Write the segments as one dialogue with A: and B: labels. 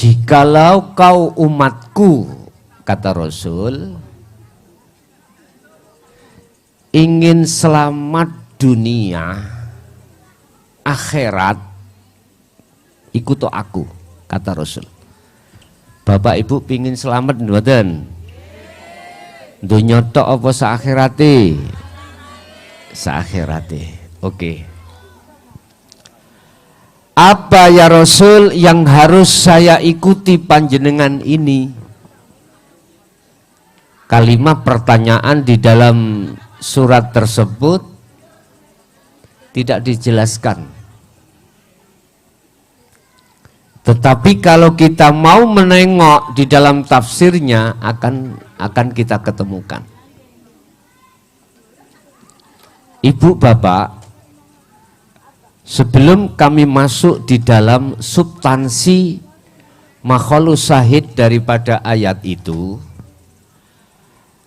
A: Jikalau kau umatku, kata Rasul, ingin selamat dunia, akhirat, ikut aku, kata Rasul. Bapak Ibu pingin selamat mboten? Dunya tok apa saakhirate? Saakhirate. Oke. Apa ya Rasul yang harus saya ikuti panjenengan ini? Kalimat pertanyaan di dalam surat tersebut tidak dijelaskan. Tetapi kalau kita mau menengok di dalam tafsirnya akan kita ketemukan. Ibu bapak, sebelum kami masuk di dalam substansi makhluk syahid daripada ayat itu,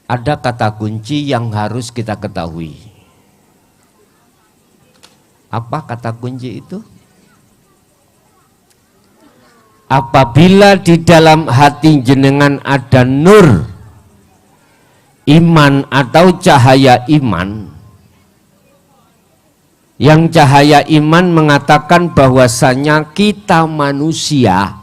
A: ada kata kunci yang harus kita ketahui. Apa kata kunci itu? Apabila di dalam hati jenengan ada nur iman atau cahaya iman, yang cahaya iman mengatakan bahwasanya kita manusia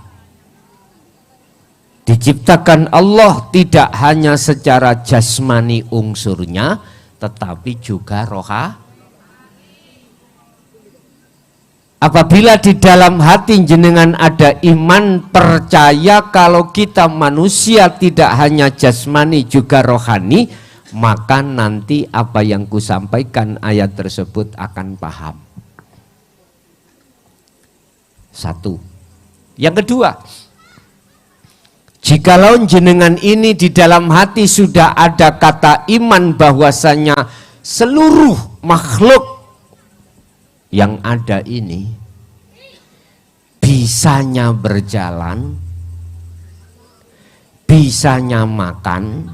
A: diciptakan Allah tidak hanya secara jasmani unsurnya, tetapi juga roha. Apabila di dalam hati jenengan ada iman percaya kalau kita manusia tidak hanya jasmani juga rohani, maka nanti apa yang kusampaikan ayat tersebut akan paham. Satu. Yang kedua, jikalau jenengan ini di dalam hati sudah ada kata iman bahwasanya seluruh makhluk yang ada ini bisanya berjalan, bisanya makan,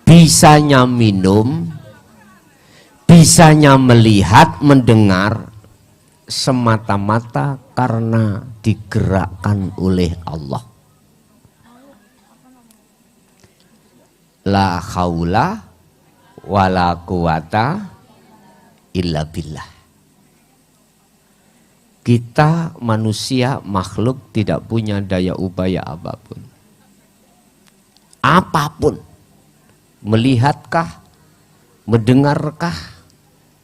A: bisanya minum, bisanya melihat, mendengar, semata-mata karena digerakkan oleh Allah. La haula wala quwata illa billah. Kita manusia makhluk tidak punya daya upaya apapun. Apapun. Melihatkah, mendengarkah,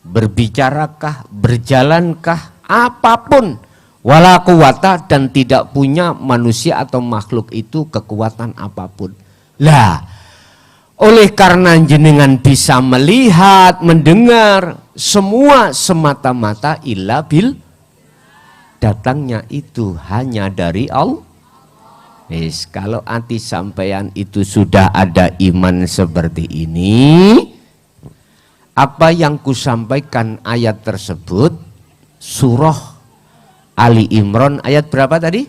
A: berbicarakah, berjalankah, apapun. Wala quwata, dan tidak punya manusia atau makhluk itu kekuatan apapun. Lah, oleh karena jenengan bisa melihat, mendengar, semua semata-mata illa bil, datangnya itu hanya dari Allah. Kalau hati sampean itu sudah ada iman seperti ini, apa yang kusampaikan ayat tersebut, surah Ali Imran ayat berapa tadi?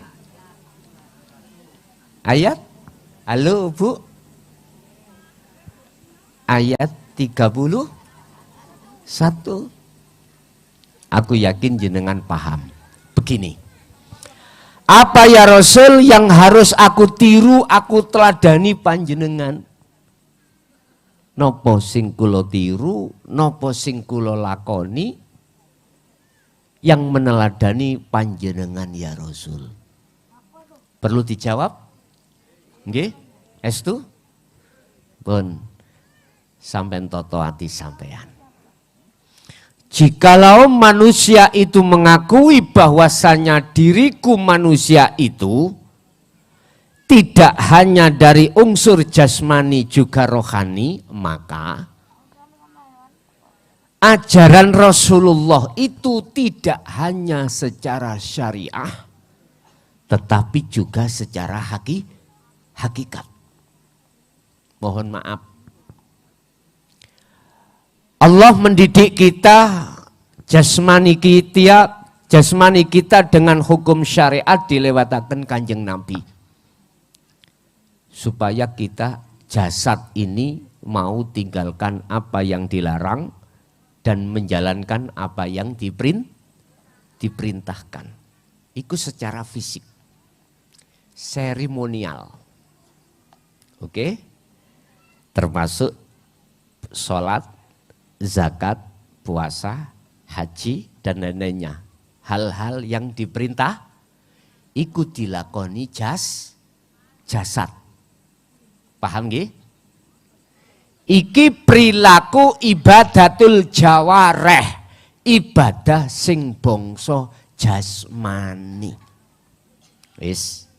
A: Ayat? Halo Bu? Ayat 31. Aku yakin jenengan paham. Begini, apa ya Rasul yang harus aku tiru, aku teladani panjenengan? Nopo sing kula tiru, nopo sing kula lakoni yang meneladani panjenengan ya Rasul? Perlu dijawab? Nggih? Estu? Pun sampean toto hati sampean. Jikalau manusia itu mengakui bahwasanya diriku manusia itu tidak hanya dari unsur jasmani juga rohani, maka ajaran Rasulullah itu tidak hanya secara syariah, tetapi juga secara hakikat. Mohon maaf. Allah mendidik kita, jasmani kita dengan hukum syariat dilewatakan Kanjeng Nabi. Supaya kita jasad ini mau tinggalkan apa yang dilarang dan menjalankan apa yang diperintahkan. Itu secara fisik. seremonial. Oke? Termasuk sholat, zakat, puasa, haji, dan lain-lainnya. Hal-hal yang diperintah ikut dilakoni jasad. Paham nggih? Iki perilaku ibadatul jawareh, ibadah sing bangsa jasmani. Wis.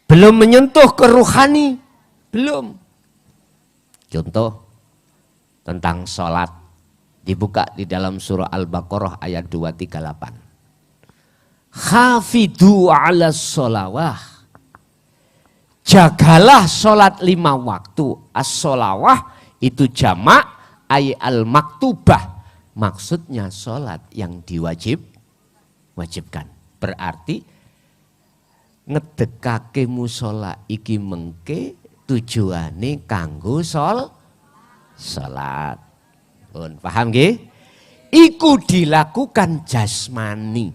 A: Belum menyentuh ke rohani, belum. Contoh tentang sholat dibuka di dalam surah Al-Baqarah ayat 238. Hafidhu ala sholawah. Jagalah sholat 5 waktu. As-sholawah itu jamak ay al-maktubah. Maksudnya sholat yang wajibkan. Berarti ngedekake musola iki mengke tujuane kanggo sholat. Paham nggih? Iku dilakukan jasmani.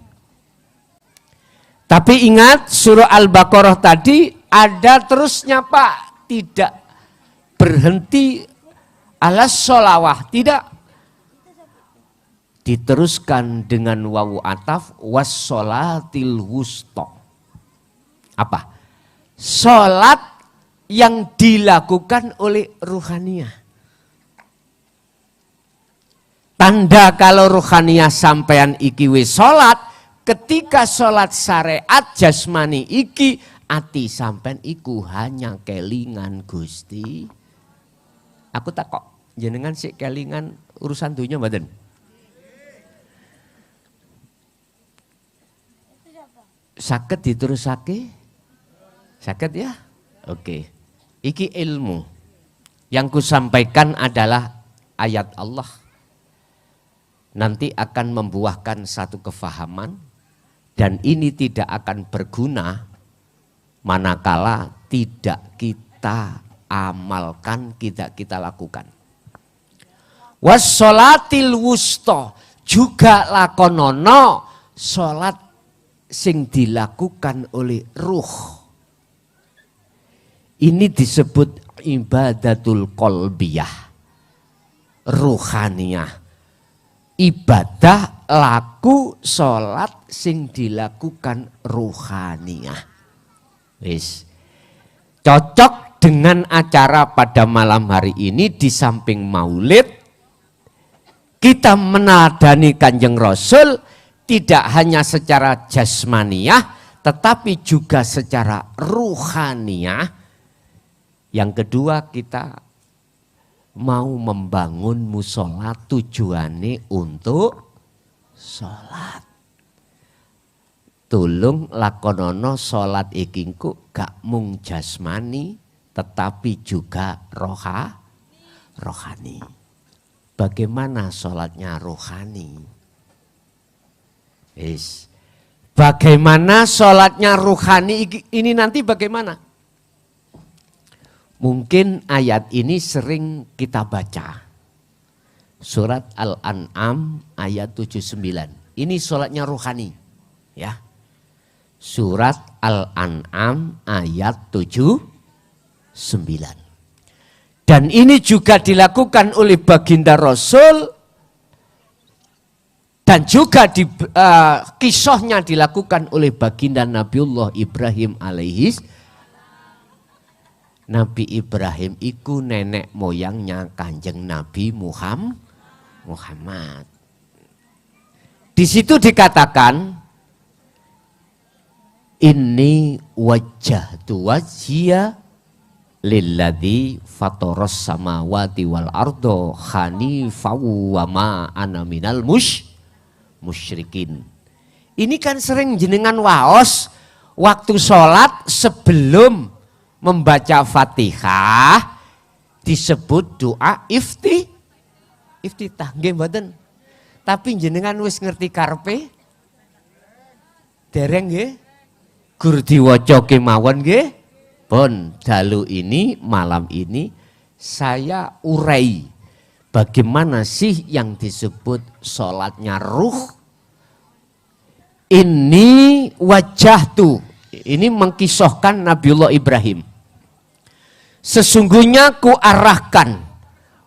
A: Tapi ingat surah Al-Baqarah tadi ada terusnya Pak, tidak berhenti alas sholawah, tidak. Diteruskan dengan wawu ataf wassolatil wusta. Apa? Sholat yang dilakukan oleh ruhaniyah. Tanda kalau ruhaniyah sampean iki wis sholat, ketika sholat syariat jasmani iki, ati sampean iku hanya kelingan Gusti. Aku takok, jenengan sik kelingan urusan dunia mboten? Saged diterusake? Saged ya? Oke. Iki ilmu. Yang kusampaikan adalah ayat Allah. Nanti akan membuahkan satu kefahaman. Dan ini tidak akan berguna manakala tidak kita amalkan, tidak kita lakukan. Wassolatil wusta. Juga lakonono sholat sing dilakukan oleh ruh. Ini disebut ibadatul qalbiyah, ruhaniyah. Ibadah laku sholat sing dilakukan ruhaniyah. Wis. Cocok dengan acara pada malam hari ini di samping maulid. Kita menadani Kanjeng Rasul tidak hanya secara jasmaniyah, tetapi juga secara ruhaniyah. Yang kedua, kita mau membangun musola tujuannya untuk sholat. Tulung lakonono sholat ikingku gak mung jasmani, tetapi juga rohani. Bagaimana sholatnya rohani? Bagaimana sholatnya ruhani ini nanti bagaimana? Mungkin ayat ini sering kita baca. Surat Al-An'am ayat 79. Ini sholatnya ruhani. Ya. Surat Al-An'am ayat 79. Dan ini juga dilakukan oleh baginda Rasul. Dan juga kisahnya dilakukan oleh baginda Nabiullah Ibrahim alaihis. Nabi Ibrahim itu nenek moyangnya Kanjeng Nabi Muhammad. Di situ dikatakan, inni wajjahtu wajhiya lilladzi fataras samawati wal ardo hanifan wa ma ana minal musyrikin. Ini kan sering jenengan waos waktu sholat sebelum membaca Fatihah disebut doa iftitah. Nggih mboten? Tapi jenengan wis ngerti karepe? Dereng nggih? Gur diwaca kemawon nggih? Pun dalu ini malam ini saya urai bagaimana sih yang disebut sholatnya ruh? Ini wajah tuh, Ini mengkisahkan Nabiullah Ibrahim. Sesungguhnya ku arahkan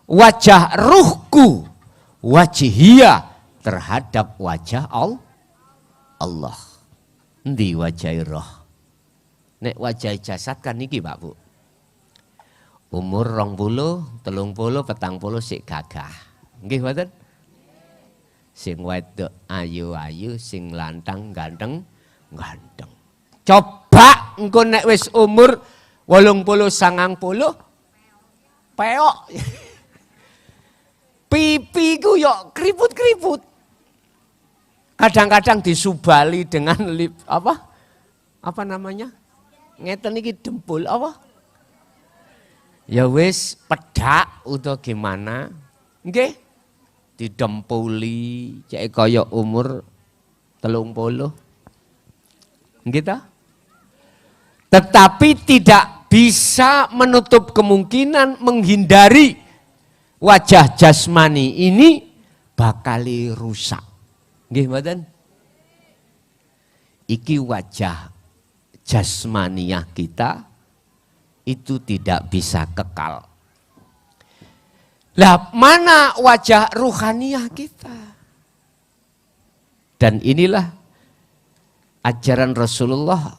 A: wajah ruhku, wajihia, terhadap wajah Allah. Di wajah roh. Nek wajah jasad kan niki Pak Bu. Umur 20, 30, 40 sik gagah. Nggih mboten? Sing wedok ayu-ayu, sing lantang ganteng. Coba engko nek wis umur 80 90 peok. Pipi ku yo keriput-keriput. Kadang-kadang disubali dengan lip apa namanya? Ngeten iki dempul apa? Ya wis pedak utawa gimana? Nggih. Didempuli cek kaya umur 30. Nggih ta? Tetapi tidak bisa menutup kemungkinan menghindari wajah jasmani ini bakali rusak. Nggih mboten? Iki wajah jasmaniah kita itu tidak bisa kekal. Lah mana wajah ruhaniah kita? Dan inilah ajaran Rasulullah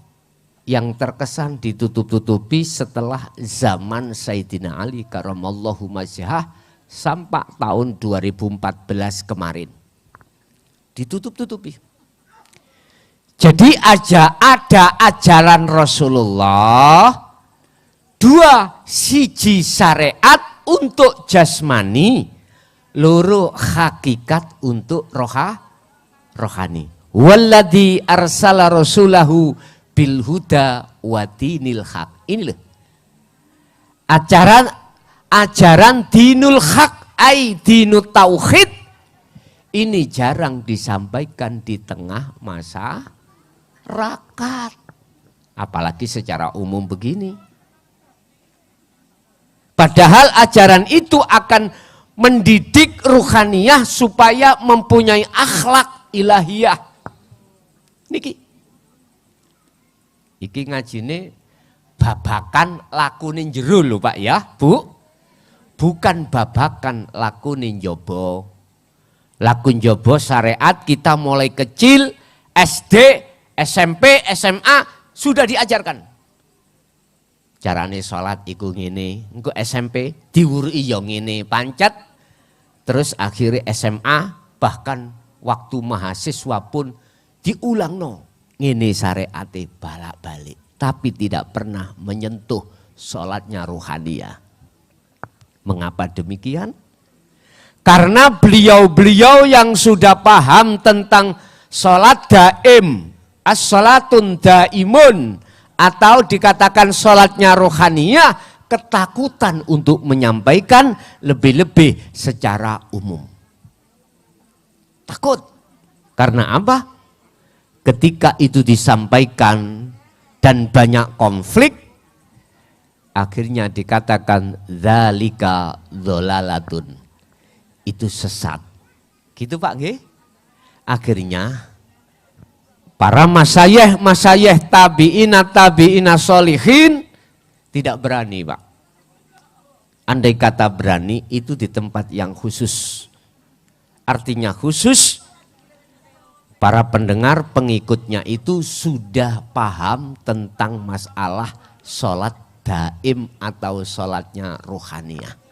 A: yang terkesan ditutup-tutupi setelah zaman Sayyidina Ali karamallahu wajhah sampai tahun 2014 kemarin. Ditutup-tutupi. Jadi ada ajaran Rasulullah, dua, siji syariat untuk jasmani, loro hakikat untuk rohani. Walladzi arsala rasulahu bil huda wa dinil haq. Ini loh. Ajaran dinul haq ai dinut tauhid ini jarang disampaikan di tengah masyarakat. Apalagi secara umum begini. Padahal ajaran itu akan mendidik ruhaniyah supaya mempunyai akhlak ilahiyah. Niki. Iki ngajine babakan lakune jero lho Pak ya, Bu. Bukan babakan lakune njaba. Lakun njaba syariat kita mulai kecil, SD, SMP, SMA sudah diajarkan. Carane sholat iku ngene, engko SMP diwuruki ya ngene, pancet. Terus akhirnya SMA bahkan waktu mahasiswa pun diulangno ngene syariate balak-balik, tapi tidak pernah menyentuh sholatnya ruhaniyah. Mengapa demikian? Karena beliau-beliau yang sudah paham tentang sholat daim, as-sholatun daimun, atau dikatakan sholatnya rohaniyah, ketakutan untuk menyampaikan lebih-lebih secara umum. Takut. Karena apa? Ketika itu disampaikan dan banyak konflik, akhirnya dikatakan dzalika dzalalatun. Itu sesat. Gitu Pak nggih? Akhirnya para masyayikh tabi'ina sholihin tidak berani Pak. Andai kata berani itu di tempat yang khusus. Artinya khusus, para pendengar pengikutnya itu sudah paham tentang masalah sholat daim atau sholatnya ruhaniyah.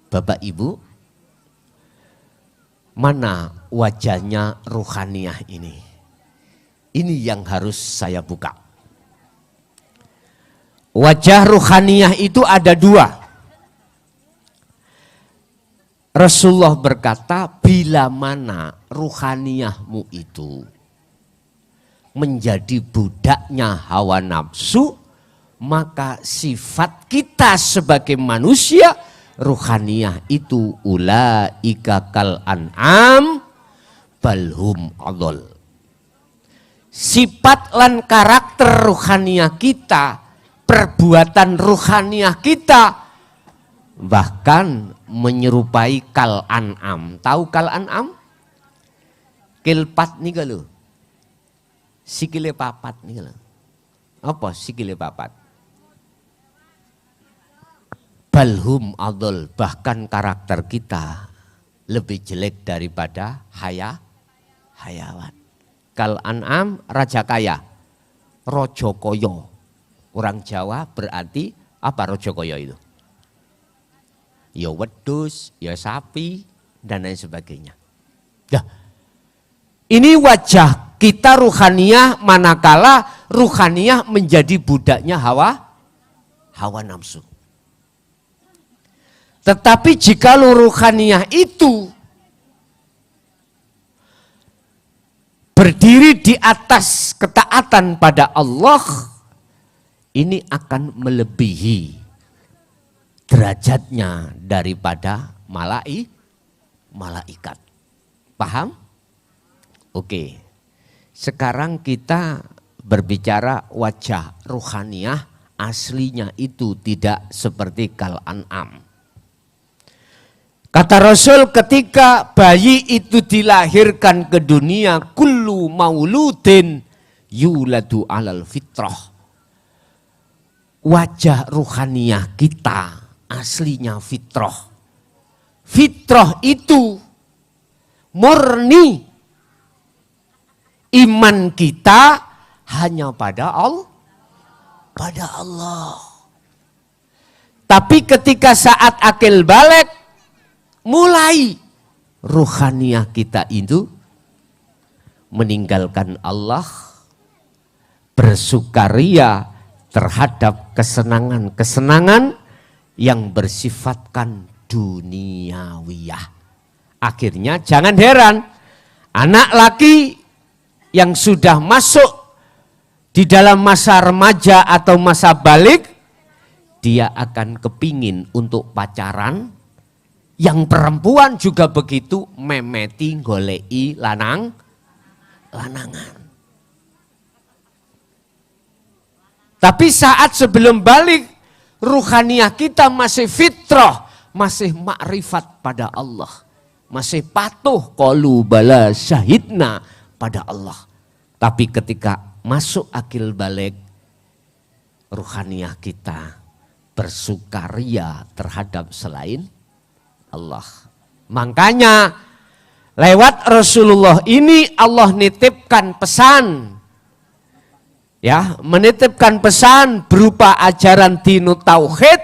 A: Bapak Ibu, mana wajahnya ruhaniyah ini? Ini yang harus saya buka. Wajah ruhaniyah itu ada dua. Rasulullah berkata, bila mana ruhaniyahmu itu menjadi budaknya hawa nafsu, maka sifat kita sebagai manusia, ruhaniyah itu ulaika kal an'am balhum adol. Sifat lan karakter ruhaniyah kita, perbuatan ruhaniyah kita bahkan menyerupai kal an'am. Tahu kal an'am? Kilpat nih lho. Sikile papat nih lho. Apa sikile papat? Balhum adol, bahkan karakter kita lebih jelek daripada hayawan. Kal an'am raja kaya, rojo koyo. Orang Jawa berarti apa rojo koyo itu? Ya wedhus, ya sapi, dan lain sebagainya. Nah, ini wajah kita ruhaniyah manakala ruhaniyah menjadi budaknya hawa nafsu. Tetapi jika ruhaniyah itu berdiri di atas ketaatan pada Allah, ini akan melebihi derajatnya daripada malaikat. Paham? Oke. Sekarang kita berbicara wajah ruhaniyah aslinya itu tidak seperti kal an'am. Kata Rasul ketika bayi itu dilahirkan ke dunia, kullu mauludin yuladu alal fitrah. Wajah ruhaniyah kita aslinya fitrah. Fitrah itu murni. Iman kita hanya pada Allah. Tapi ketika saat akil balik, mulai ruhaniyah kita itu meninggalkan Allah, bersukaria terhadap kesenangan-kesenangan yang bersifatkan duniawiyah. Akhirnya jangan heran, anak laki yang sudah masuk di dalam masa remaja atau masa balik, dia akan kepingin untuk pacaran. Yang perempuan juga begitu, memeti golei lanangan. Tapi saat sebelum balik, ruhaniyah kita masih fitrah, masih makrifat pada Allah. Masih patuh qalu bala syahidna pada Allah. Tapi ketika masuk akil balik, ruhaniyah kita bersukaria terhadap selain Allah. Makanya lewat Rasulullah ini Allah nitipkan pesan. Ya, menitipkan pesan berupa ajaran dinut tauhid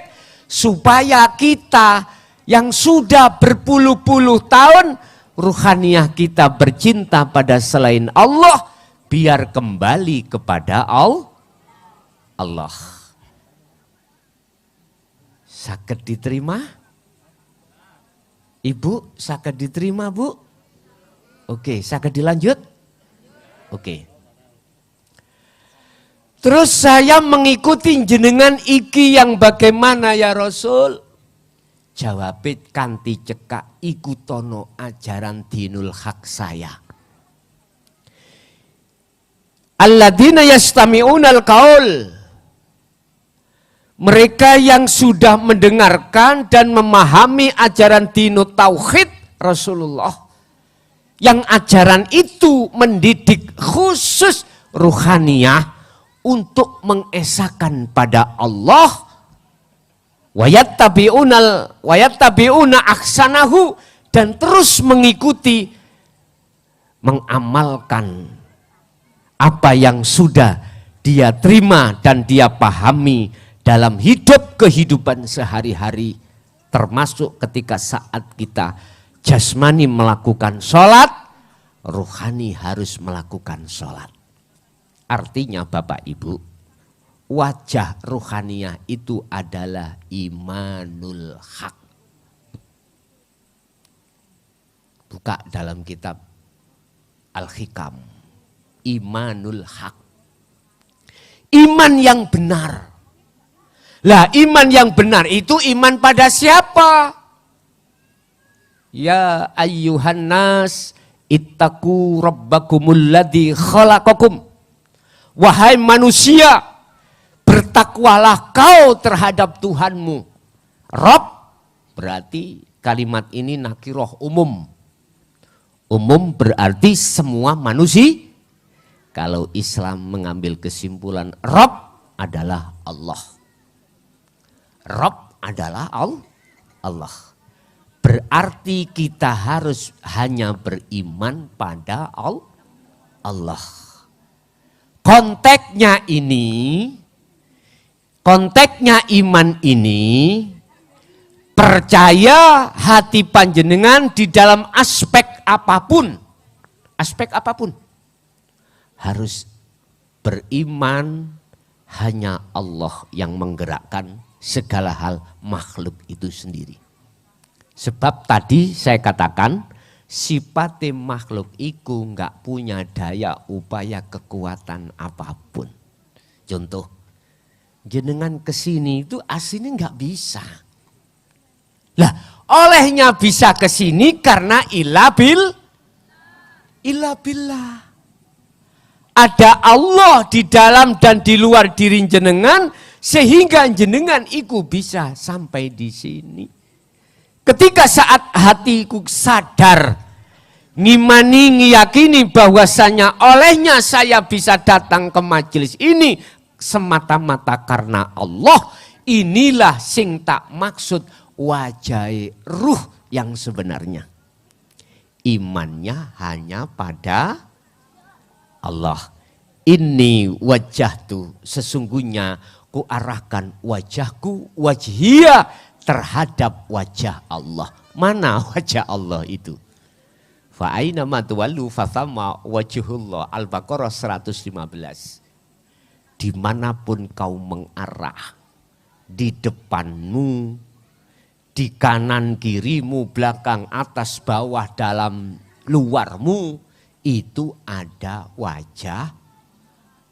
A: supaya kita yang sudah berpuluh-puluh tahun ruhaniyah kita bercinta pada selain Allah biar kembali kepada Allah. Sakit diterima? Ibu, sakit diterima, Bu? Oke, sakit dilanjut? Oke. Terus saya mengikuti jenengan iki yang bagaimana ya Rasul? Jawabit kanti cekak ikutono ajaran dinul haq saya. Alladzina yastami'unal qaul. Mereka yang sudah mendengarkan dan memahami ajaran dinut tauhid Rasulullah. Yang ajaran itu mendidik khusus ruhaniyah untuk mengesahkan pada Allah. Wayattabi'una ahsanahu, dan terus mengikuti, mengamalkan apa yang sudah dia terima dan dia pahami dalam kehidupan sehari-hari, termasuk ketika saat kita jasmani melakukan sholat, ruhani harus melakukan sholat. Artinya Bapak Ibu, wajah ruhaniyah itu adalah imanul haq. Buka dalam kitab Al-Hikam, imanul haq. Iman yang benar. Lah iman yang benar itu iman pada siapa? Ya ayyuhan nas ittaqu rabbakumul ladzi khalaqakum. Wahai manusia, bertakwalah kau terhadap Tuhanmu. Rabb berarti kalimat ini nakiroh umum. Umum berarti semua manusia. Kalau Islam mengambil kesimpulan Rabb adalah Allah. Rabb adalah Allah. Berarti kita harus hanya beriman pada Allah. Konteksnya iman ini percaya hati panjenengan di dalam aspek apapun harus beriman hanya Allah yang menggerakkan segala hal makhluk itu sendiri. Sebab tadi saya katakan sifat makhluk itu enggak punya daya upaya kekuatan apapun. Contoh, jenengan kesini itu aslinya enggak bisa. Lah, olehnya bisa kesini karena illa billah. Ada Allah di dalam dan di luar diri jenengan sehingga jenengan itu bisa sampai di sini. Ketika saat hatiku sadar, ngimani, ngiyakini bahwasanya olehnya saya bisa datang ke majelis ini semata-mata karena Allah, inilah sing tak maksud wajah ruh yang sebenarnya. Imannya hanya pada Allah. Ini wajahtu, sesungguhnya ku arahkan wajahku, wajhiyah, terhadap wajah Allah. Mana wajah Allah itu? Fa aina ma tuwallu fathamma wajhullah. Al-Baqarah 115. Dimanapun kau mengarah, di depanmu, di kanan kirimu, belakang atas bawah dalam luarmu, itu ada wajah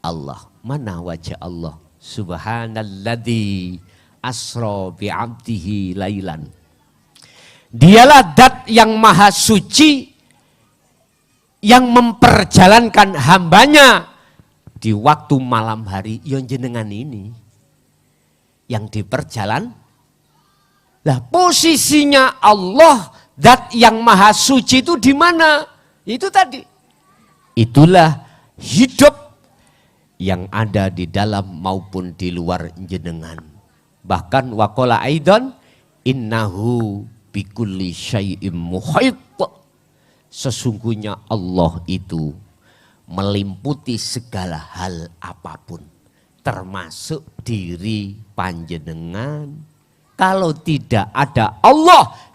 A: Allah. Mana wajah Allah? Subhanalladzi asra bi'abdihi lailan. Dialah Dat yang maha suci yang memperjalankan hambanya di waktu malam hari yang jenengan ini yang diperjalan. Lah posisinya Allah Dat yang maha suci itu di mana? Itu tadi. Itulah hidup yang ada di dalam maupun di luar jenengan. Bahkan waqala aidan innahu bikulli syai'im muhait. Sesungguhnya Allah itu melimputi segala hal apapun, termasuk diri panjenengan. Kalau tidak ada Allah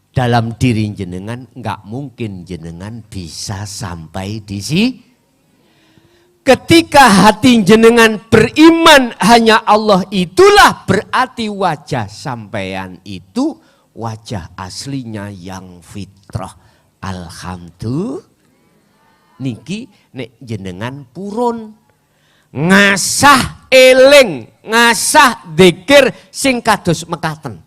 A: dalam diri jenengan, enggak mungkin jenengan bisa sampai di sini. Ketika hati jenengan beriman hanya Allah, itulah berarti wajah sampean itu wajah aslinya yang fitrah. Alhamdulillah. Niki nek jenengan purun ngasah eling, ngasah dzikir sing kados mekaten.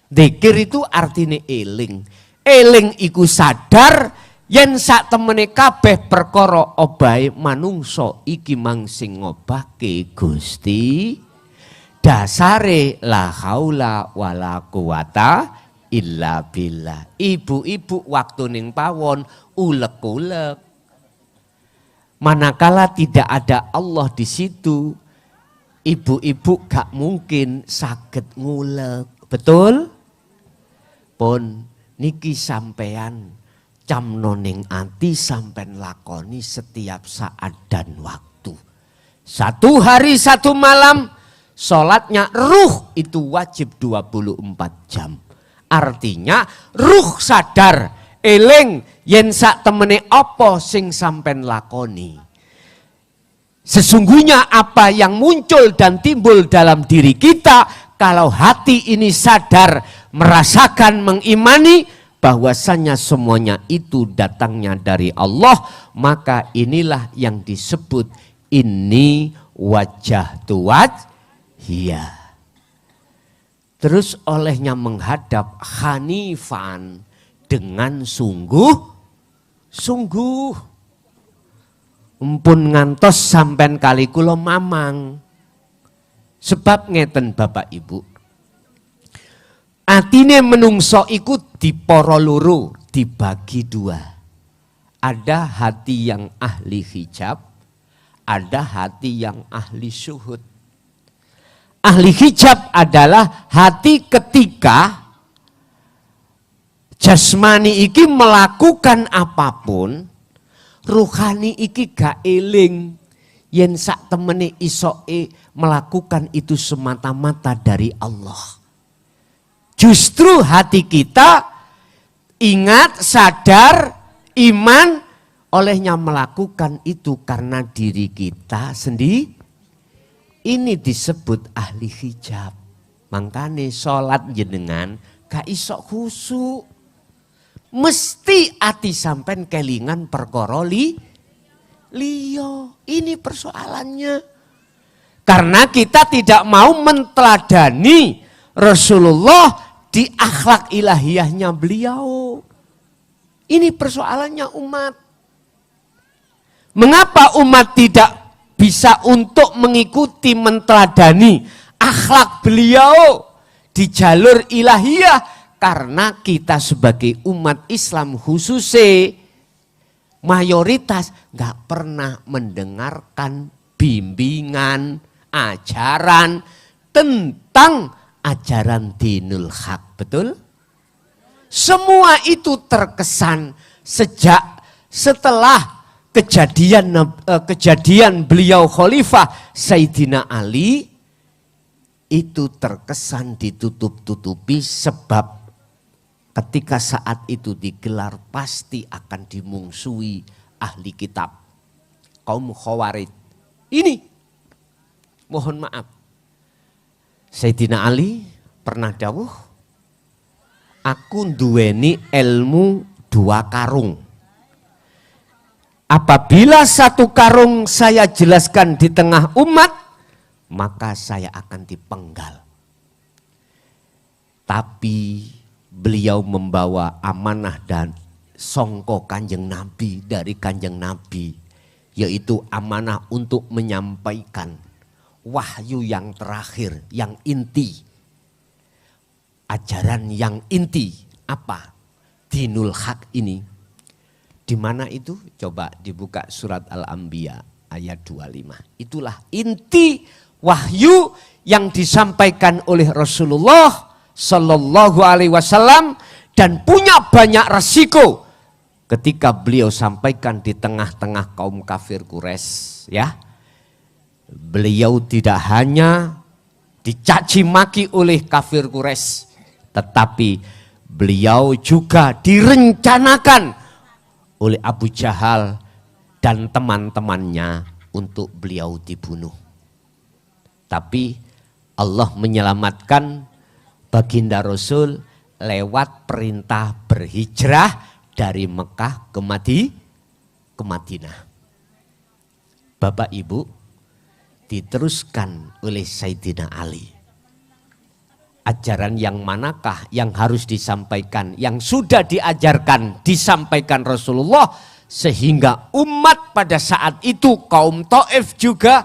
A: Dzikir itu artine eling. Eling iku sadar yen sak temene kabeh perkara obahe manungsa iki mang sing ngobahke Gusti. Dasare la haula wala quwata illa billah. Ibu-ibu waktu ning pawon ulek-ulek. Manakala tidak ada Allah di situ, ibu-ibu gak mungkin saged ngulek. Betul? Pun niki sampean camno ning ati sampean lakoni setiap saat dan waktu. 1 hari 1 malam sholatnya ruh itu wajib 24 jam. Artinya ruh sadar eling yen sak temene apa sing sampean lakoni. Sesungguhnya apa yang muncul dan timbul dalam diri kita, kalau hati ini sadar, merasakan, mengimani bahwasannya semuanya itu datangnya dari Allah, maka inilah yang disebut ini wajah tuwaj. Iya. Terus olehnya menghadap hanifan dengan sungguh. Empun ngantos sampen kali kula mamang. Sebab ngeten Bapak Ibu. Atine menungso iku dipara loro, dibagi 2. ada hati yang ahli hijab, ada hati yang ahli syuhud. Ahli hijab adalah hati ketika jasmani iki melakukan apapun, ruhani iki gak eling yen sak temene isoke melakukan itu semata-mata dari Allah. Justru hati kita ingat, sadar, iman, olehnya melakukan itu karena diri kita sendiri. Ini disebut ahli hijab. Makanya sholat jenengan gak iso khusyuk. Mesti ati sampean kelingan perkara liyo. Ini persoalannya. Karena kita tidak mau menteladani Rasulullah di akhlak ilahiyahnya beliau. Ini persoalannya umat. Mengapa umat tidak bisa untuk mengikuti menteladani akhlak beliau di jalur ilahiyah? Karena kita sebagai umat Islam khususnya mayoritas nggak pernah mendengarkan bimbingan, ajaran tentang ajaran dinul haq, betul? Semua itu terkesan setelah kejadian beliau khalifah Sayyidina Ali itu terkesan ditutup-tutupi, sebab ketika saat itu digelar pasti akan dimungsuhi ahli kitab, kaum Khawarij. Ini mohon maaf, Sayyidina Ali pernah dawuh, aku nduweni ilmu 2 karung. Apabila 1 karung saya jelaskan di tengah umat, maka saya akan dipenggal. Tapi beliau membawa amanah dan songko kanjeng Nabi, dari kanjeng Nabi, yaitu amanah untuk menyampaikan wahyu yang terakhir, yang inti. Ajaran yang inti apa? Dinul haq ini. Di mana itu? Coba dibuka surat Al-Anbiya ayat 25. Itulah inti wahyu yang disampaikan oleh Rasulullah Sallallahu Alaihi Wasallam, dan punya banyak resiko ketika beliau sampaikan di tengah-tengah kaum kafir Quraisy. Ya, beliau tidak hanya dicaci maki oleh kafir Quraisy, tetapi beliau juga direncanakan oleh Abu Jahal dan teman-temannya untuk beliau dibunuh. Tapi Allah menyelamatkan baginda Rasul lewat perintah berhijrah dari Mekah ke Madinah. Bapak Ibu, diteruskan oleh Sayyidina Ali. Ajaran yang manakah yang harus disampaikan, yang sudah diajarkan, disampaikan Rasulullah, sehingga umat pada saat itu, kaum Taif juga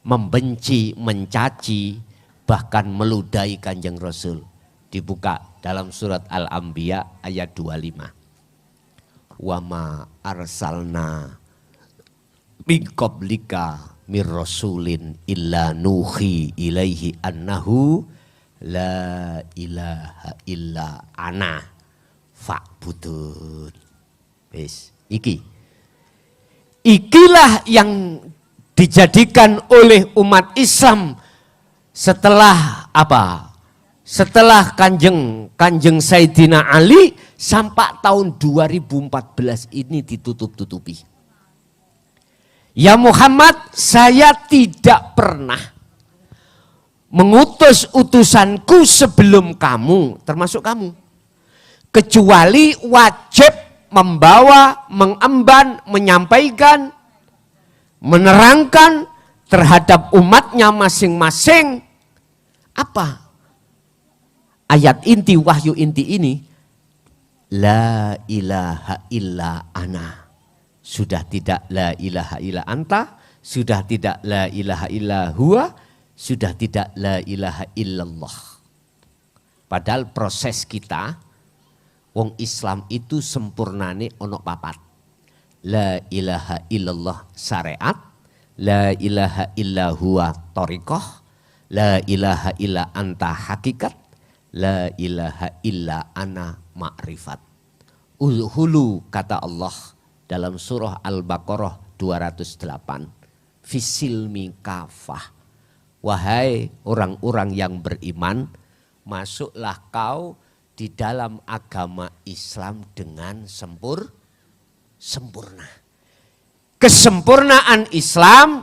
A: membenci, mencaci, bahkan meludahi kanjeng Rasul. Dibuka dalam surat Al-Anbiya ayat 25. Wa ma arsalna min qablika mir rasulin illa nuhi ilaihi annahu la ilaha illa ana fa'budun. Wis, ikilah yang dijadikan oleh umat Islam setelah apa? Setelah kanjeng Sayyidina Ali sampai tahun 2014 ini ditutup-tutupi. Ya Muhammad, saya tidak pernah mengutus utusanku sebelum kamu, termasuk kamu, kecuali wajib membawa, mengemban, menyampaikan, menerangkan terhadap umatnya masing-masing. Apa ayat inti, wahyu inti ini? La ilaha illa ana. Sudah tidak la ilaha illa anta, sudah tidak la ilaha illa huwa, sudah tidak la ilaha illallah. Padahal proses kita, wong Islam itu sempurnane ono 4. La ilaha illallah syariat, la ilaha illa huwa thariqah, la ilaha illa anta hakikat, la ilaha illa ana ma'rifat. Hulu kata Allah dalam surah Al-Baqarah 208. Fisilmi kafah. Wahai orang-orang yang beriman, masuklah kau di dalam agama Islam dengan sempurna. Kesempurnaan Islam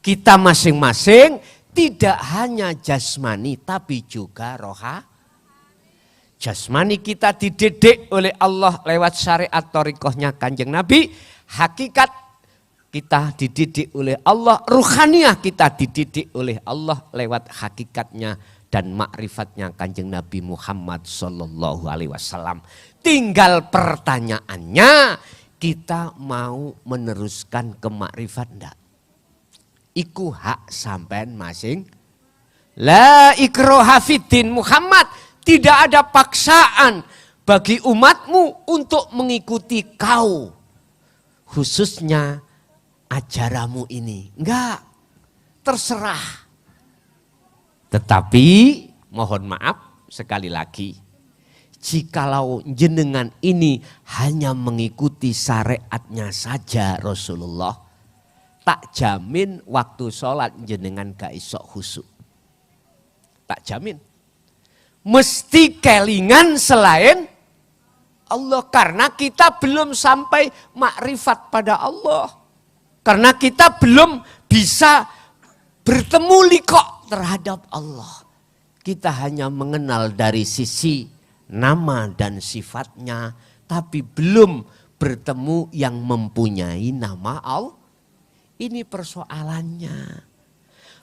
A: kita masing-masing tidak hanya jasmani tapi juga roha. Jasmani kita dididik oleh Allah lewat syariat thariqahnya Kanjeng Nabi. Hakikat kita dididik oleh Allah. Ruhaniyah kita dididik oleh Allah lewat hakikatnya dan makrifatnya Kanjeng Nabi Muhammad Sallallahu Alaihi Wasallam. Tinggal pertanyaannya, kita mau meneruskan ke makrifat enggak? Iku hak sampean masing. La ikraha fiddin. Muhammad, tidak ada paksaan bagi umatmu untuk mengikuti kau. Khususnya ajaranmu ini. Enggak, terserah. Tetapi mohon maaf sekali lagi. Jikalau jenengan ini hanya mengikuti syariatnya saja Rasulullah, tak jamin waktu sholat jenengan gak isok khusyuk. Tak jamin. Mesti kelingan selain Allah. Karena kita belum sampai makrifat pada Allah. Karena kita belum bisa bertemu liqa terhadap Allah. Kita hanya mengenal dari sisi nama dan sifatnya, tapi belum bertemu yang mempunyai nama Allah. Ini persoalannya.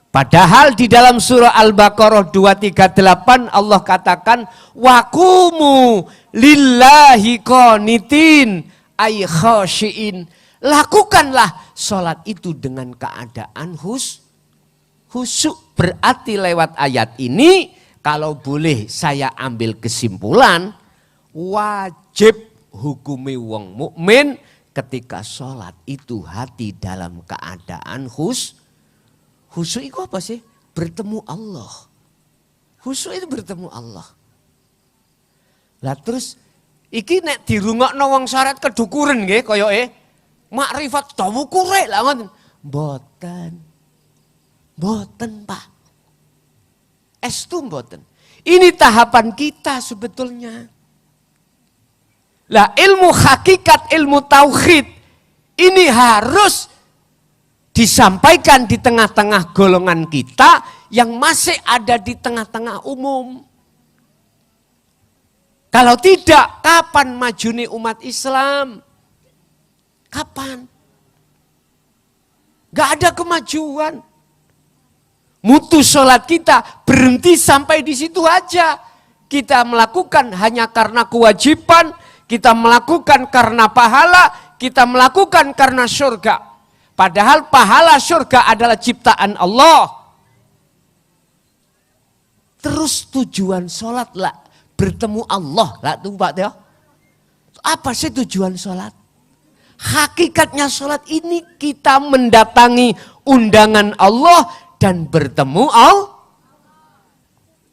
A: Padahal di dalam surah Al-Baqarah 238 Allah katakan waqumu lillahi qanitin ay khashiin. Lakukanlah sholat itu dengan keadaan khusyuk. Berarti lewat ayat ini kalau boleh saya ambil kesimpulan, wajib hukumi wong mukmin ketika sholat itu hati dalam keadaan khusyuk itu apa sih? Bertemu Allah. Khusyuk itu bertemu Allah. Lah terus iki nek dirungokno wong syarat kedukuren nggih koyoke makrifat tawukure lah ngoten. Mboten Pak. Estu mboten. Ini tahapan kita sebetulnya. Lah ilmu hakikat, ilmu tauhid ini harus disampaikan di tengah-tengah golongan kita yang masih ada di tengah-tengah umum. Kalau tidak, kapan majuni umat Islam? Kapan? Gak ada kemajuan. Mutu sholat kita berhenti sampai di situ aja. Kita melakukan hanya karena kewajiban, kita melakukan karena pahala, kita melakukan karena surga. Padahal pahala surga adalah ciptaan Allah. Terus tujuan sholat lah bertemu Allah lah tuh Pak Teo. Apa sih tujuan sholat? Hakikatnya sholat ini kita mendatangi undangan Allah dan bertemu Allah.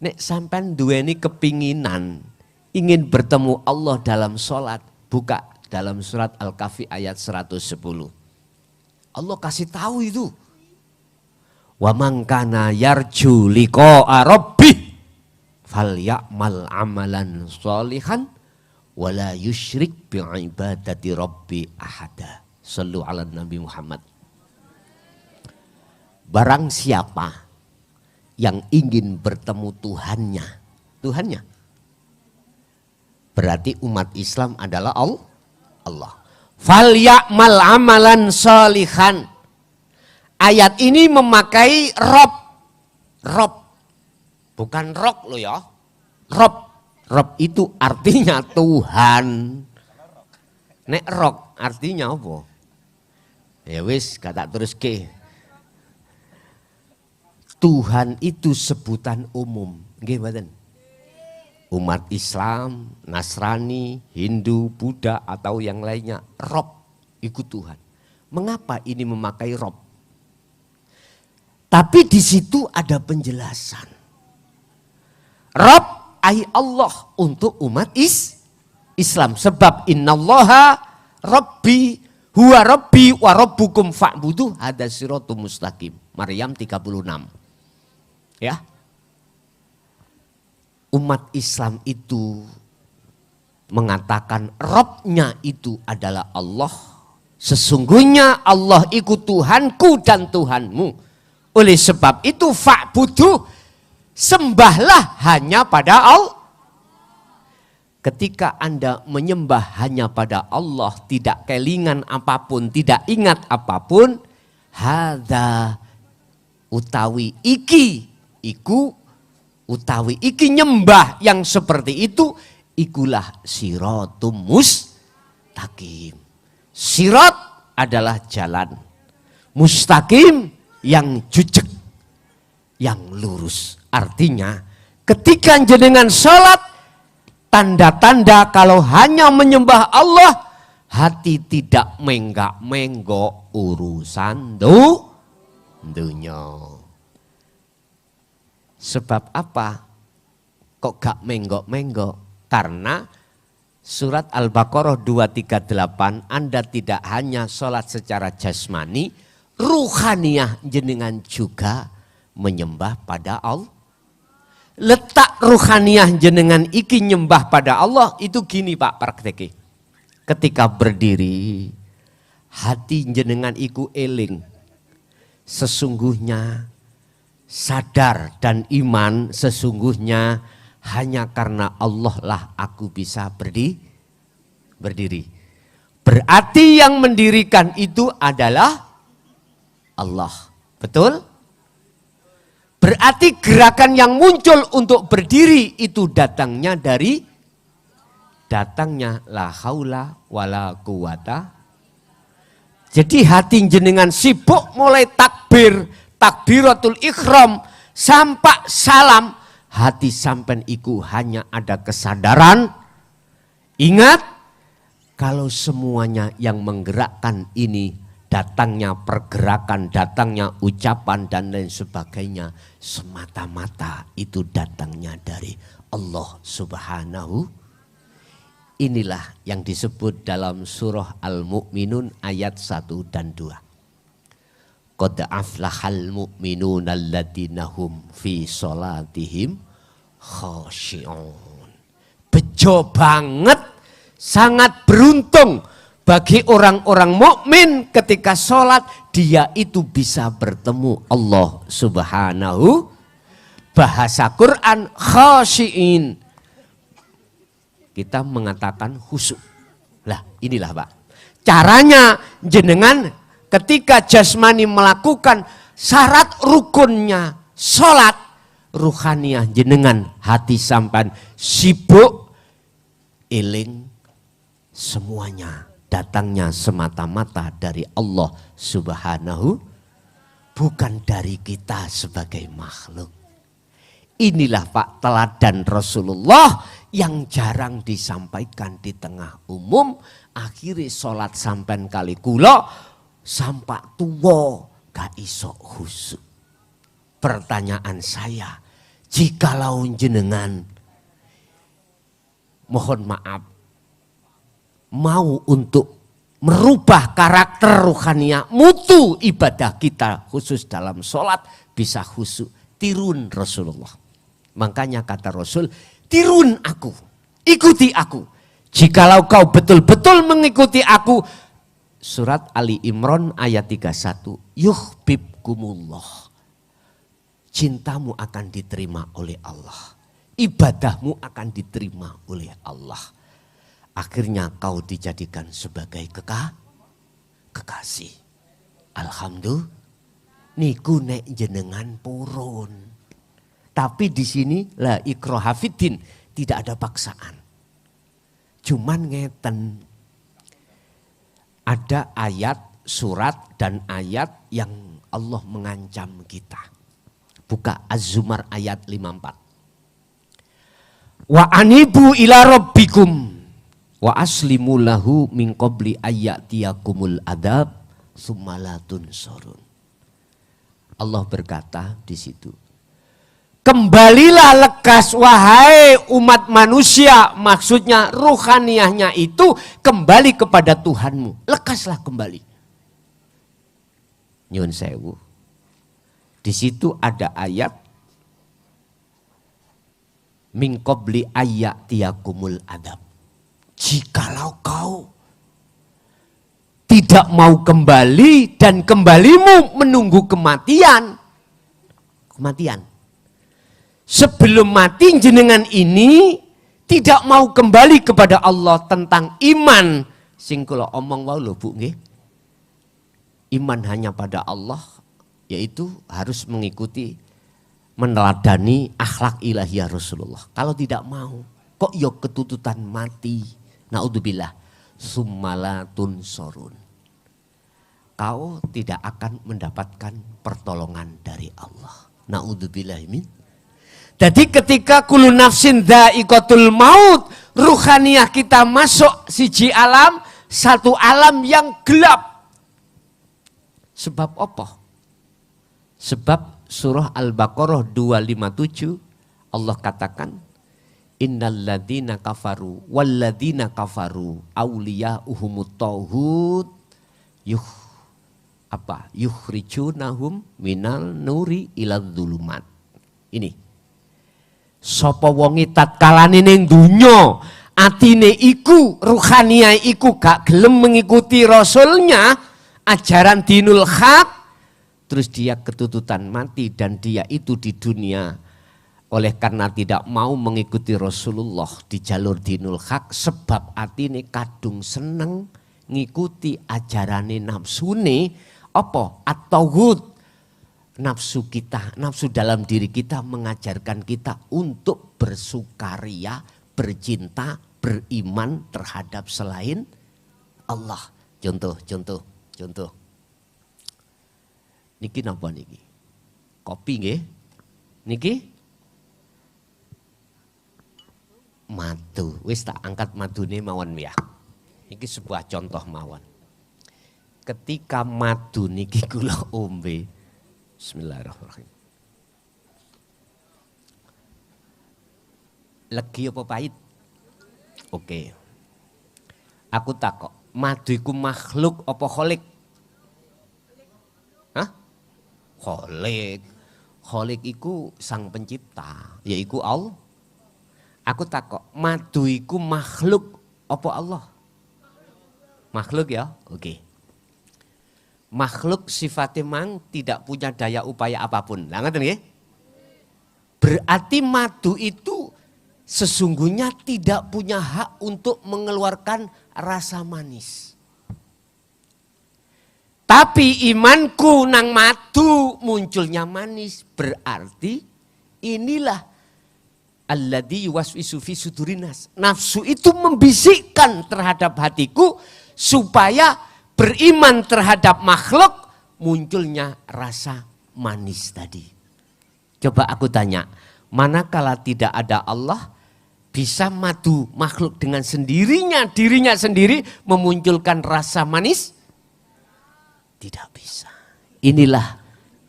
A: Nek sampean duweni kepinginan ingin bertemu Allah dalam sholat, buka dalam surat Al-Kahfi ayat 110. Allah kasih tahu itu. Wa man kana yarju liqa'a rabbih falyamal amalan sholihan wala yusyrik bi ibadati rabbi ahada. Shallu ala Nabi Muhammad. Barang siapa yang ingin bertemu Tuhannya. Berarti umat Islam adalah Allah. Falyamal amalan sholihan. Ayat ini memakai Rob. Bukan rok lo ya. Rob itu artinya Tuhan. Nek rok artinya apa? Ya wis kata terus ke. Tuhan itu sebutan umum. Nggih mboten? Umat Islam, Nasrani, Hindu, Buddha atau yang lainnya. Rob ikut Tuhan. Mengapa ini memakai Rob? Tapi di situ ada penjelasan. Rob ai Allah untuk umat Islam. Sebab innallaha Rabbi huwa Rabbi wa Rabbukum fa'budu hada siratum mustaqim. Maryam 36. Ya. Umat Islam itu mengatakan Robnya itu adalah Allah. Sesungguhnya Allah itu Tuhanku dan Tuhanmu. Oleh sebab itu fa'budu, sembahlah hanya pada Allah. Ketika Anda menyembah hanya pada Allah, tidak kelingan apapun, tidak ingat apapun, hadza utawi iki, iku utawi iki nyembah yang seperti itu, ikulah siratum mustaqim. Sirat adalah jalan, mustaqim yang jujur, yang lurus. Artinya ketika jenengan sholat, tanda-tanda kalau hanya menyembah Allah, hati tidak menggak-menggok urusan dunia. Sebab apa? Kok gak menggok-menggok? Karena surat Al-Baqarah 238, Anda tidak hanya sholat secara jasmani, ruhaniyah jenengan juga menyembah pada Allah. Letak ruhaniyah jenengan iki nyembah pada Allah itu gini Pak prakteki. Ketika berdiri, hati jenengan iku eling. Sesungguhnya sadar dan iman sesungguhnya hanya karena Allah lah aku bisa berdiri. Berarti yang mendirikan itu adalah Allah. Betul? Berarti gerakan yang muncul untuk berdiri itu datangnya la haula wala quwata. Jadi hati jenengan sibuk mulai takbir, takbiratul ikhram, sampai salam, hati sampai iku hanya ada kesadaran. Ingat, kalau semuanya yang menggerakkan ini, datangnya pergerakan, datangnya ucapan dan lain sebagainya, semata-mata itu datangnya dari Allah Subhanahu. Inilah yang disebut dalam surah Al-Mu'minun ayat 1 dan 2. Qad aflahal mu'minuna alladziina hum fi sholatihim khashi'un. Bejo banget, sangat beruntung bagi orang-orang mukmin ketika sholat dia itu bisa bertemu Allah Subhanahu. Bahasa Quran khashi'in. Kita mengatakan khusyuk. Lah inilah Pak. Caranya jenengan ketika jasmani melakukan syarat rukunnya sholat, ruhaniyah jenengan hati sampan sibuk eling, semuanya datangnya semata-mata dari Allah Subhanahu, bukan dari kita sebagai makhluk. Inilah Pak teladan Rasulullah yang jarang disampaikan di tengah umum. Akhirnya sholat sampai kali kula sampai tua gak iso khusyuk. Pertanyaan saya, jikalau jenengan mohon maaf mau untuk merubah karakter ruhaniyah, mutu ibadah kita khusus dalam sholat bisa khusyuk, tirun Rasulullah. Makanya kata Rasul, tirun aku, ikuti aku. Jikalau kau betul-betul mengikuti aku, surat Ali Imran ayat 31, yuhbibkumullah. Cintamu akan diterima oleh Allah. Ibadahmu akan diterima oleh Allah. Akhirnya kau dijadikan sebagai kekasih. Alhamdulillah, niku nek jenengan purun. Tapi di sini la ikraha fiddin, tidak ada paksaan. Cuman ngeten, ada ayat, surat dan ayat yang Allah mengancam kita. Buka Az-Zumar ayat 54. Wa anibu ila rabbikum Wa aslimu lahu min qabli ayyatiyakumul adab tsumma la tunsurun. Allah berkata di situ, kembalilah lekas wahai umat manusia, maksudnya ruhaniyahnya itu kembali kepada Tuhanmu. Lekaslah kembali. Nyun sewu. Di situ ada ayat min qabli ayyatiyakumul adab. Jikalau kau tidak mau kembali dan kembalimu menunggu kematian. Kematian. Sebelum mati jenengan ini tidak mau kembali kepada Allah tentang iman. Sing kula omong wae lho Bu nggih. Iman hanya pada Allah, yaitu harus mengikuti meneladani akhlak ilahiyah Rasulullah. Kalau tidak mau, kok yo ketututan mati. Naudzubillah, summalatun sorun. Kau tidak akan mendapatkan pertolongan dari Allah. Naudzubillah min. Jadi ketika kullu nafsin dha'iqatul maut, ruhaniyah kita masuk siji alam, satu alam yang gelap. Sebab apa? Sebab surah Al-Baqarah 257 Allah katakan, innalladzina kafaru walladzina kafaru awliya'uhumut tauhud yukhrijunahum minal nuri ilal dzulumat. Ini sapa wonge tatkalane ning donya atine iku ruhaniyah iku gak gelem mengikuti rasulnya, ajaran dinul haq, terus dia ketututan mati dan dia itu di dunia oleh karena tidak mau mengikuti Rasulullah di jalur dinul haq, sebab atine kadung seneng ngikuti ajarane nafsune apa at-tauhid. Nafsu kita, nafsu dalam diri kita mengajarkan kita untuk bersukaria, bercinta, beriman terhadap selain Allah. Contoh. Niki napa niki? Kopi nggih? Niki? Madu. Wis tak angkat madune mawon ya. Niki sebuah contoh mawon. Ketika madu niki kula ombe, bismillahirrahmanirrahim. Legi apa pahit? Oke. Aku takok, madu iku makhluk apa kholik? Hah? Kholik. Kholik iku sang pencipta, yaiku Allah. Aku takok, madu iku makhluk apa Allah? Makhluk ya? Oke. Makhluk sifatnya mang tidak punya daya upaya apapun. Lah ngoten nggih? Berarti madu itu sesungguhnya tidak punya hak untuk mengeluarkan rasa manis. Tapi imanku nang madu munculnya manis, berarti inilah alladzi yuwaswisu fi sudurinas. Nafsu itu membisikkan terhadap hatiku supaya beriman terhadap makhluk, munculnya rasa manis tadi. Coba aku tanya, manakala tidak ada Allah, bisa madu makhluk dengan sendirinya, dirinya sendiri memunculkan rasa manis? Tidak bisa. Inilah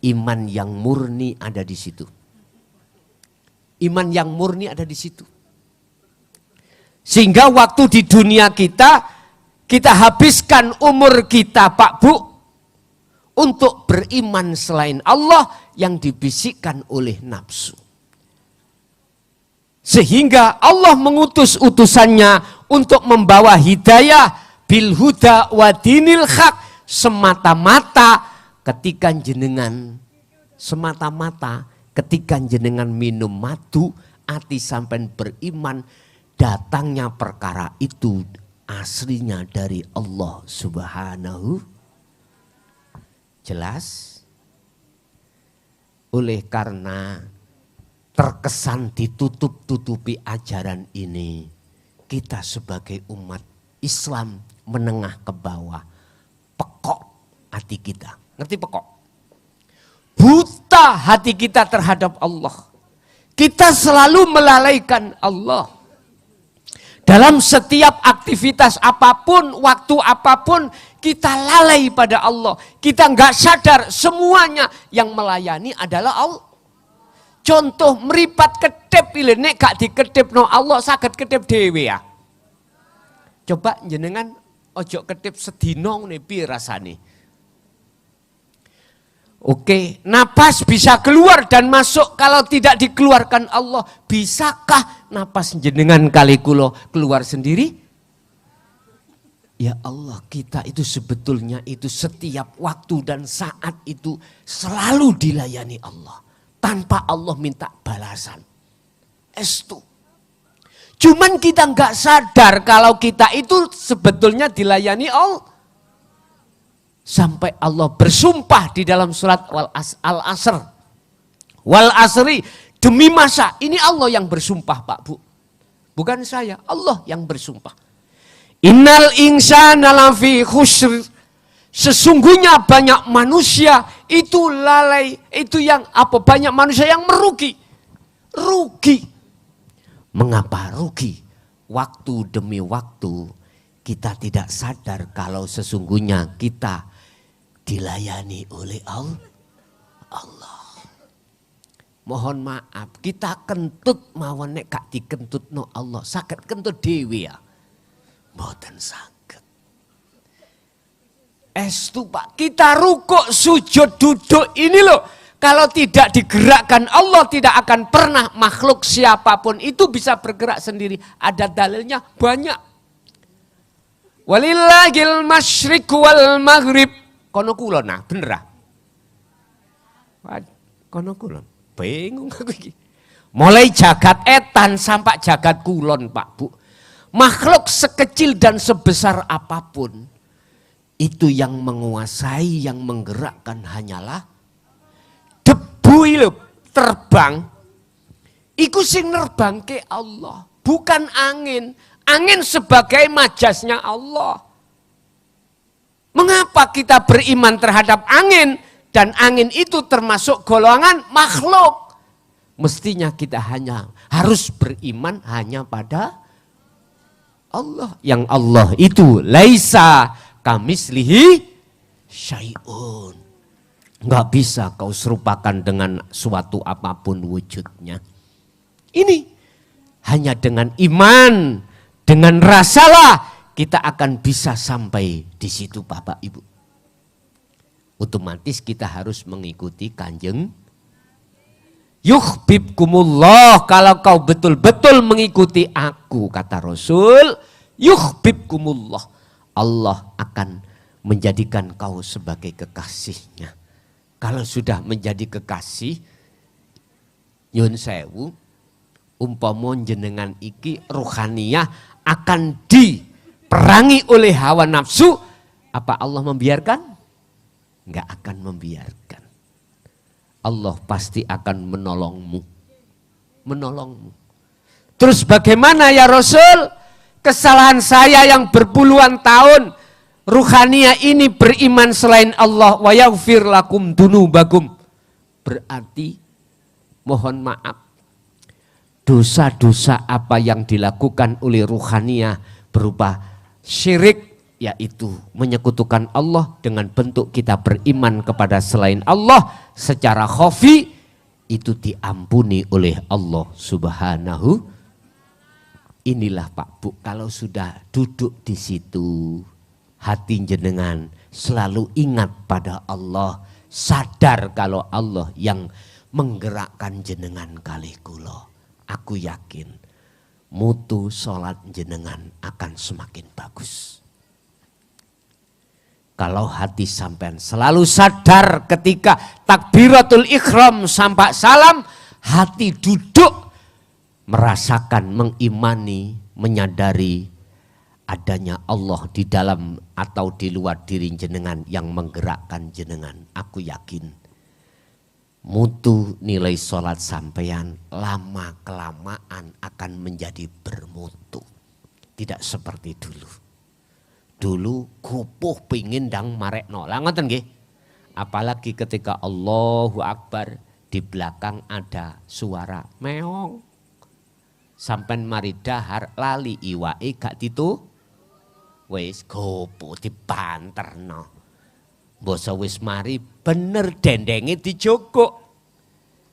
A: iman yang murni ada di situ. Iman yang murni ada di situ. Sehingga waktu di dunia kita habiskan umur kita Pak Bu untuk beriman selain Allah yang dibisikkan oleh nafsu. Sehingga Allah mengutus utusannya untuk membawa hidayah bil huda wa dinil haq, semata-mata ketika jenengan minum madu, ati sampean beriman, datangnya perkara itu aslinya dari Allah Subhanahu. Jelas? Oleh karena terkesan ditutup-tutupi ajaran ini, kita sebagai umat Islam menengah ke bawah, pekok hati kita. Ngerti pekok? Buta hati kita terhadap Allah. Kita selalu melalaikan Allah. Dalam setiap aktivitas apapun, waktu apapun, kita lalai pada Allah. Kita nggak sadar semuanya yang melayani adalah Allah. Contoh meripat kedep pilih nek gak dikedep no Allah saged kedep dhewe ya. Coba jenengan ojo kedep sedina ngene piye rasane. Oke, napas bisa keluar dan masuk kalau tidak dikeluarkan Allah. Bisakah napas jenengan kali kula keluar sendiri? Ya Allah, kita itu sebetulnya itu setiap waktu dan saat itu selalu dilayani Allah. Tanpa Allah minta balasan. Estu. Cuman kita nggak sadar kalau kita itu sebetulnya dilayani Allah. Sampai Allah bersumpah di dalam surat Al-Asr. Wal asri, demi masa. Ini Allah yang bersumpah Pak Bu. Bukan saya, Allah yang bersumpah. Innal insana lafi khusr. Sesungguhnya banyak manusia itu lalai, itu yang apa? Banyak manusia yang merugi. Rugi. Mengapa rugi? Waktu demi waktu kita tidak sadar kalau sesungguhnya kita dilayani oleh Allah. Mohon maaf, kita kentut mawon nek gak dikentutno Allah, saged kentut dhewe ya. Mboten saged. Estu Pak, kita rukuk, sujud, duduk ini loh. Kalau tidak digerakkan Allah tidak akan pernah makhluk siapapun itu bisa bergerak sendiri. Ada dalilnya banyak. Walillahil masyriq wal maghrib. Kono kulon nah, bener ah. Kono kulon. Bingung aku iki. Mulai jagat etan sampai jagat kulon Pak Bu. Makhluk sekecil dan sebesar apapun. Itu yang menguasai, yang menggerakkan hanyalah debu itu terbang. Iku sing nerbangke Allah, bukan angin. Angin sebagai majasnya Allah. Mengapa kita beriman terhadap angin dan angin itu termasuk golongan makhluk? Mestinya kita hanya harus beriman hanya pada Allah. Yang Allah itu laisa kamislihi syai'un. Enggak bisa kau serupakan dengan suatu apapun wujudnya. Ini hanya dengan iman, dengan rasalah kita akan bisa sampai di situ Bapak Ibu. Otomatis kita harus mengikuti Kanjeng. Yuhbibkumullah, kalau kau betul-betul mengikuti aku kata Rasul, yuhbibkumullah. Allah akan menjadikan kau sebagai kekasihnya. Kalau sudah menjadi kekasih, nyun sewu, umpama jenengan iki rohaniyah akan diperangi oleh hawa nafsu, apa Allah membiarkan? Enggak akan membiarkan. Allah pasti akan menolongmu. Menolongmu. Terus bagaimana ya Rasul? Kesalahan saya yang berpuluhan tahun ruhaniyah ini beriman selain Allah wa yaghfir lakum dunubakum. Berarti mohon maaf dosa-dosa apa yang dilakukan oleh ruhaniyah berupa syirik, yaitu menyekutukan Allah dengan bentuk kita beriman kepada selain Allah secara khafi, itu diampuni oleh Allah Subhanahu. Inilah Pak Bu, kalau sudah duduk di situ, hati jenengan selalu ingat pada Allah, sadar kalau Allah yang menggerakkan jenengan kali kula. Aku yakin mutu sholat jenengan akan semakin bagus. Kalau hati sampean selalu sadar ketika takbiratul ihram sampai salam, hati duduk merasakan, mengimani, menyadari adanya Allah di dalam atau di luar diri jenengan yang menggerakkan jenengan. Aku yakin mutu nilai sholat sampean lama kelamaan akan menjadi bermutu. Tidak seperti dulu. Dulu kupuh pingin dang marekno. Lah ngoten nggih. Apalagi ketika Allahu Akbar di belakang ada suara meong. Sampai mari dahar lali iwake gak ditu. Wis gopo dibanterno. Boso wis mari bener dendenge dijogok.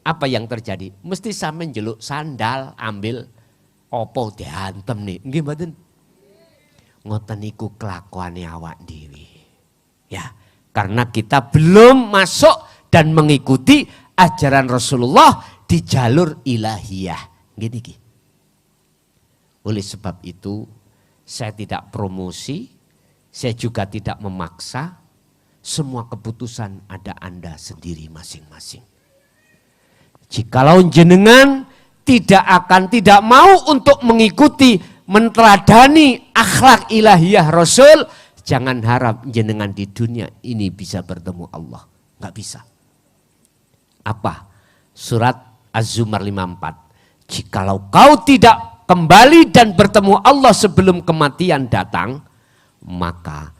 A: Apa yang terjadi? Mesti sampe njeluk sandal ambil opo diantem nih. Nggih mboten? Ngoten niku kelakuane awak dhewe. Ya, karena kita belum masuk dan mengikuti ajaran Rasulullah di jalur ilahiyah. Gini ki. Oleh sebab itu saya tidak promosi, saya juga tidak memaksa. Semua keputusan ada Anda sendiri masing-masing. Jikalau jenengan tidak mau untuk mengikuti, menteladani akhlak ilahiyah Rasul, jangan harap jenengan di dunia ini bisa bertemu Allah. Enggak bisa. Apa? Surat Az-Zumar 54. Jikalau kau tidak kembali dan bertemu Allah sebelum kematian datang, maka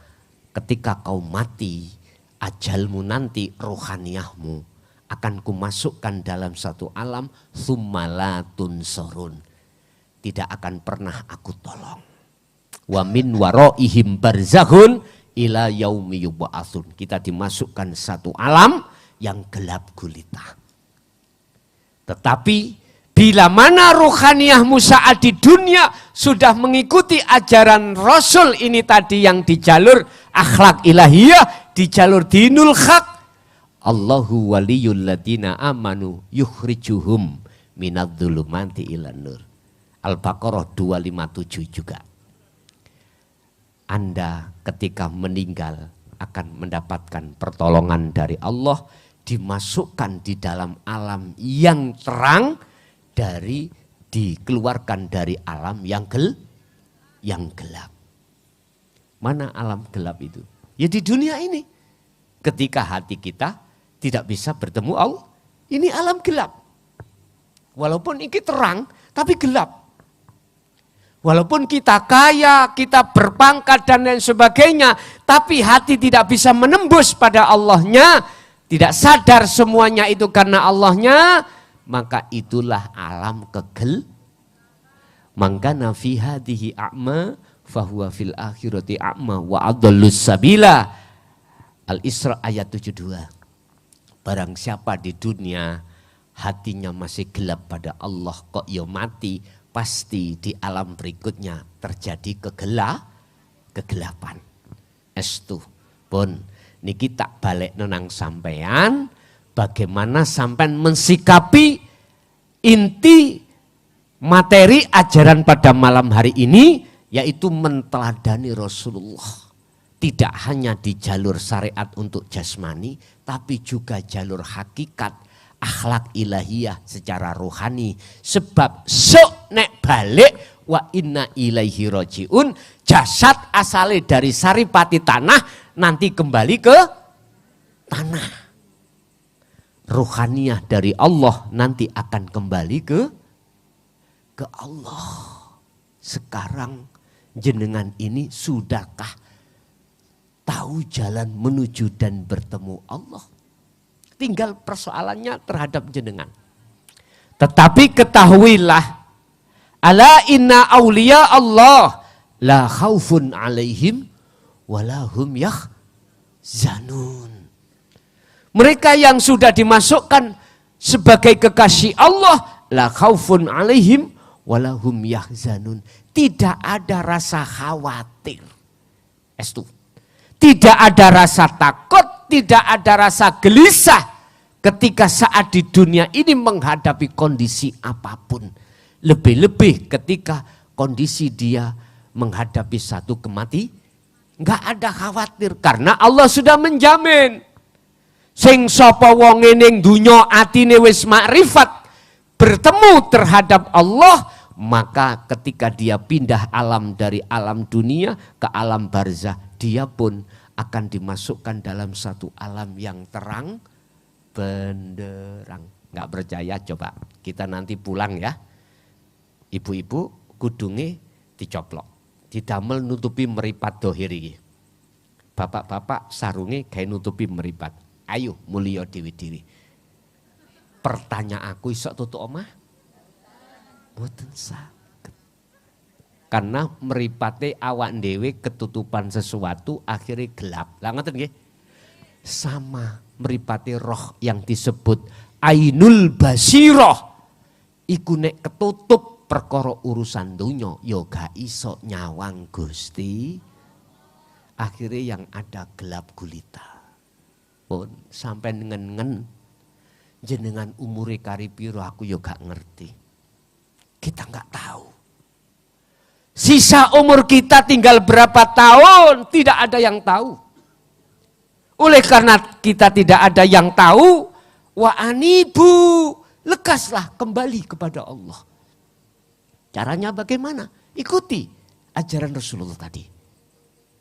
A: ketika kau mati, ajalmu nanti, rohaniyahmu akan kumasukkan dalam satu alam tsummalatun sorun. Tidak akan pernah aku tolong. Wa min waraihim barzakhun ila yaumi yub'atsun. Kita dimasukkan satu alam yang gelap gulita. Tetapi bila mana rohaniyahmu saat di dunia sudah mengikuti ajaran Rasul ini tadi yang di jalur akhlak ilahiyah, di jalur dinul haq, Allahu waliyul ladina amanu yukhrijuhum minadh-dhulumati ilan nur. Al-Baqarah 257 juga. Anda ketika meninggal akan mendapatkan pertolongan dari Allah, dimasukkan di dalam alam yang terang, dari dikeluarkan dari alam yang gelap. Mana alam gelap itu? Ya di dunia ini. Ketika hati kita tidak bisa bertemu Allah, ini alam gelap. Walaupun ini terang, tapi gelap. Walaupun kita kaya, kita berpangkat dan lain sebagainya, tapi hati tidak bisa menembus pada Allahnya, tidak sadar semuanya itu karena Allahnya, maka itulah alam kegel. Mangkana fi hadhihi a'ma fahuwa fil akhirati a'ma wa adallus sabila. Al-Isra ayat 72. Barang siapa di dunia hatinya masih gelap pada Allah kok ya mati, pasti di alam berikutnya terjadi kegelapan. Estu pun niki tak balik nang sampean. Bagaimana sampai mensikapi inti materi ajaran pada malam hari ini, yaitu menteladani Rasulullah. Tidak hanya di jalur syariat untuk jasmani, tapi juga jalur hakikat, akhlak ilahiyah secara rohani. Sebab sok nek balik wa inna ilaihi rojiun, jasad asale dari saripati tanah, nanti kembali ke tanah. Rohaniyah dari Allah nanti akan kembali ke Allah. Sekarang jenengan ini sudahkah tahu jalan menuju dan bertemu Allah? Tinggal persoalannya terhadap jenengan. Tetapi ketahuilah, ala inna awliya Allah la khaufun alaihim walahum yahzanun. Mereka yang sudah dimasukkan sebagai kekasih Allah, la khaufun alaihim walahum yahzanun. Tidak ada rasa khawatir. Estu. Tidak ada rasa takut, tidak ada rasa gelisah ketika saat di dunia ini menghadapi kondisi apapun. Lebih-lebih ketika kondisi dia menghadapi satu kematian. Enggak ada khawatir karena Allah sudah menjamin. Sing sapa wong ning dunya atine wis makrifat bertemu terhadap Allah, maka ketika dia pindah alam dari alam dunia ke alam barzah, dia pun akan dimasukkan dalam satu alam yang terang benderang. Enggak percaya coba kita nanti pulang ya. Ibu-ibu kudunge dicoplok, didamel nutupi meripat dohir iki. Bapak-bapak sarunge gawe nutupi meripat. Ayo mulya dewi-dewi. Pertanyaan aku isok tutuk omah? Mboten saged. Karena mripate awak dhewe ketutupan sesuatu akhirnya gelap. Lah ngoten nggih. Sama mripate roh yang disebut ainul basirah iku nek ketutup perkara urusan donya ya gak iso nyawang Gusti. Akhirnya yang ada gelap gulita. Pun sampai ngen-ngen jenengan umure kari piro aku ya gak ngerti. Kita gak tahu. Sisa umur kita tinggal berapa tahun tidak ada yang tahu. Oleh karena kita tidak ada yang tahu, wa anibu, lekaslah kembali kepada Allah. Caranya bagaimana? Ikuti ajaran Rasulullah tadi.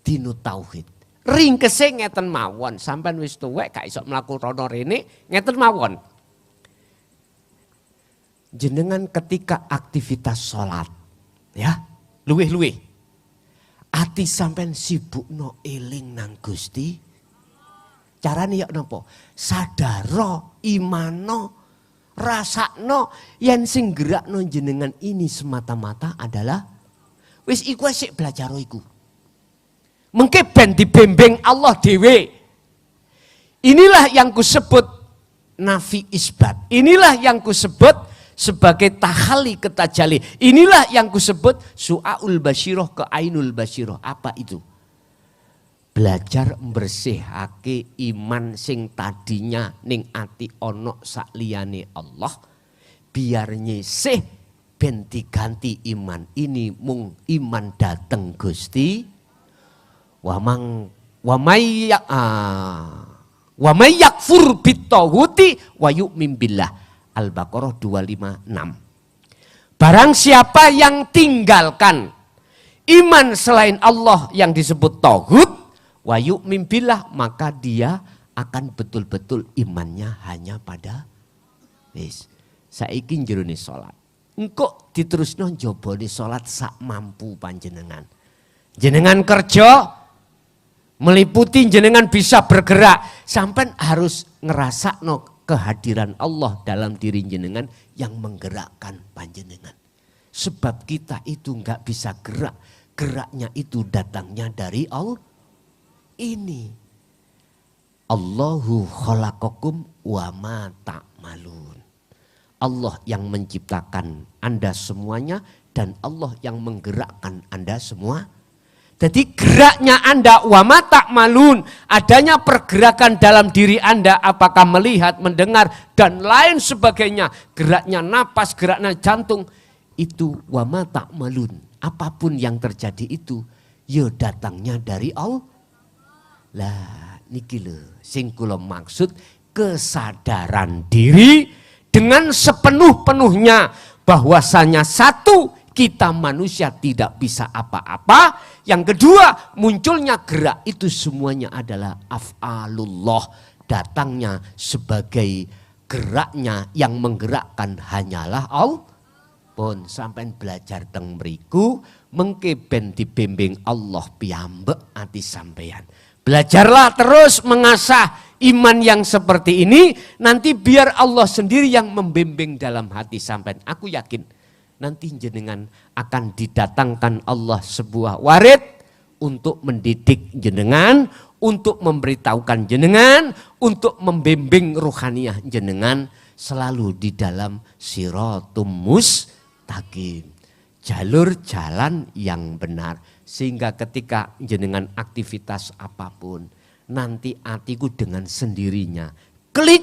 A: Dinu tauhid. Ringkese ngeten mawon, sampean wis tuwek gak iso mlaku rono rene, ngeten mawon. Jenengan ketika aktivitas sholat, ya, luwih-luwih. Ati sampean sibukno eling nang Gusti. Carane ya napa? Sadaro, imano, rasakno yen sing gerakno jenengan ini semata-mata adalah wis iku sik belajar iku. Mengke ben dibembeng Allah dhewe. Inilah yang kusebut nafi isbat. Inilah yang kusebut sebagai tahali ketajali. Inilah yang kusebut su'aul basyirah ke ainul basyirah. Apa itu? Belajar bersihake iman sing tadinya ning ati ono sakliyane Allah. Biar nyisih ben diganti iman ini mung iman dateng Gusti. Wa may yakfur bittaghuti wa yu'min billah. Al-Baqarah 256. Barang siapa yang tinggalkan iman selain Allah yang disebut taghut wa yu'min billah, maka dia akan betul-betul imannya hanya pada wis saiki jerone salat. Engko diterusno njobone salat sak mampu panjenengan. Jenengan kerja meliputi jenengan bisa bergerak, sampai harus ngerasakno kehadiran Allah dalam diri jenengan yang menggerakkan panjenengan. Sebab kita itu enggak bisa gerak, geraknya itu datangnya dari Allah. Ini Allahu khalaqakum wa ma ta'malun. Allah yang menciptakan Anda semuanya dan Allah yang menggerakkan Anda semua. Jadi geraknya Anda wa ma ta'malun, adanya pergerakan dalam diri Anda, apakah melihat, mendengar dan lain sebagainya, geraknya napas, geraknya jantung, itu wa ma ta'malun. Apapun yang terjadi itu ya datangnya dari Allah. Lah niki lho sing kula maksud kesadaran diri dengan sepenuh-penuhnya bahwasanya satu, kita manusia tidak bisa apa-apa. Yang kedua, munculnya gerak itu semuanya adalah af'alullah. Datangnya sebagai geraknya yang menggerakkan hanyalah Allah. Pun sampai belajar teng mriku mengke ben dibimbing Allah piyambek ati sampeyan. Belajarlah terus mengasah iman yang seperti ini, nanti biar Allah sendiri yang membimbing dalam hati sampean. Aku yakin nanti jenengan akan didatangkan Allah sebuah warid untuk mendidik jenengan, untuk memberitahukan jenengan, untuk membimbing ruhaniyah jenengan selalu di dalam siratum mustaqim. Jalur jalan yang benar. Sehingga ketika jenengan aktivitas apapun, nanti atiku dengan sendirinya klik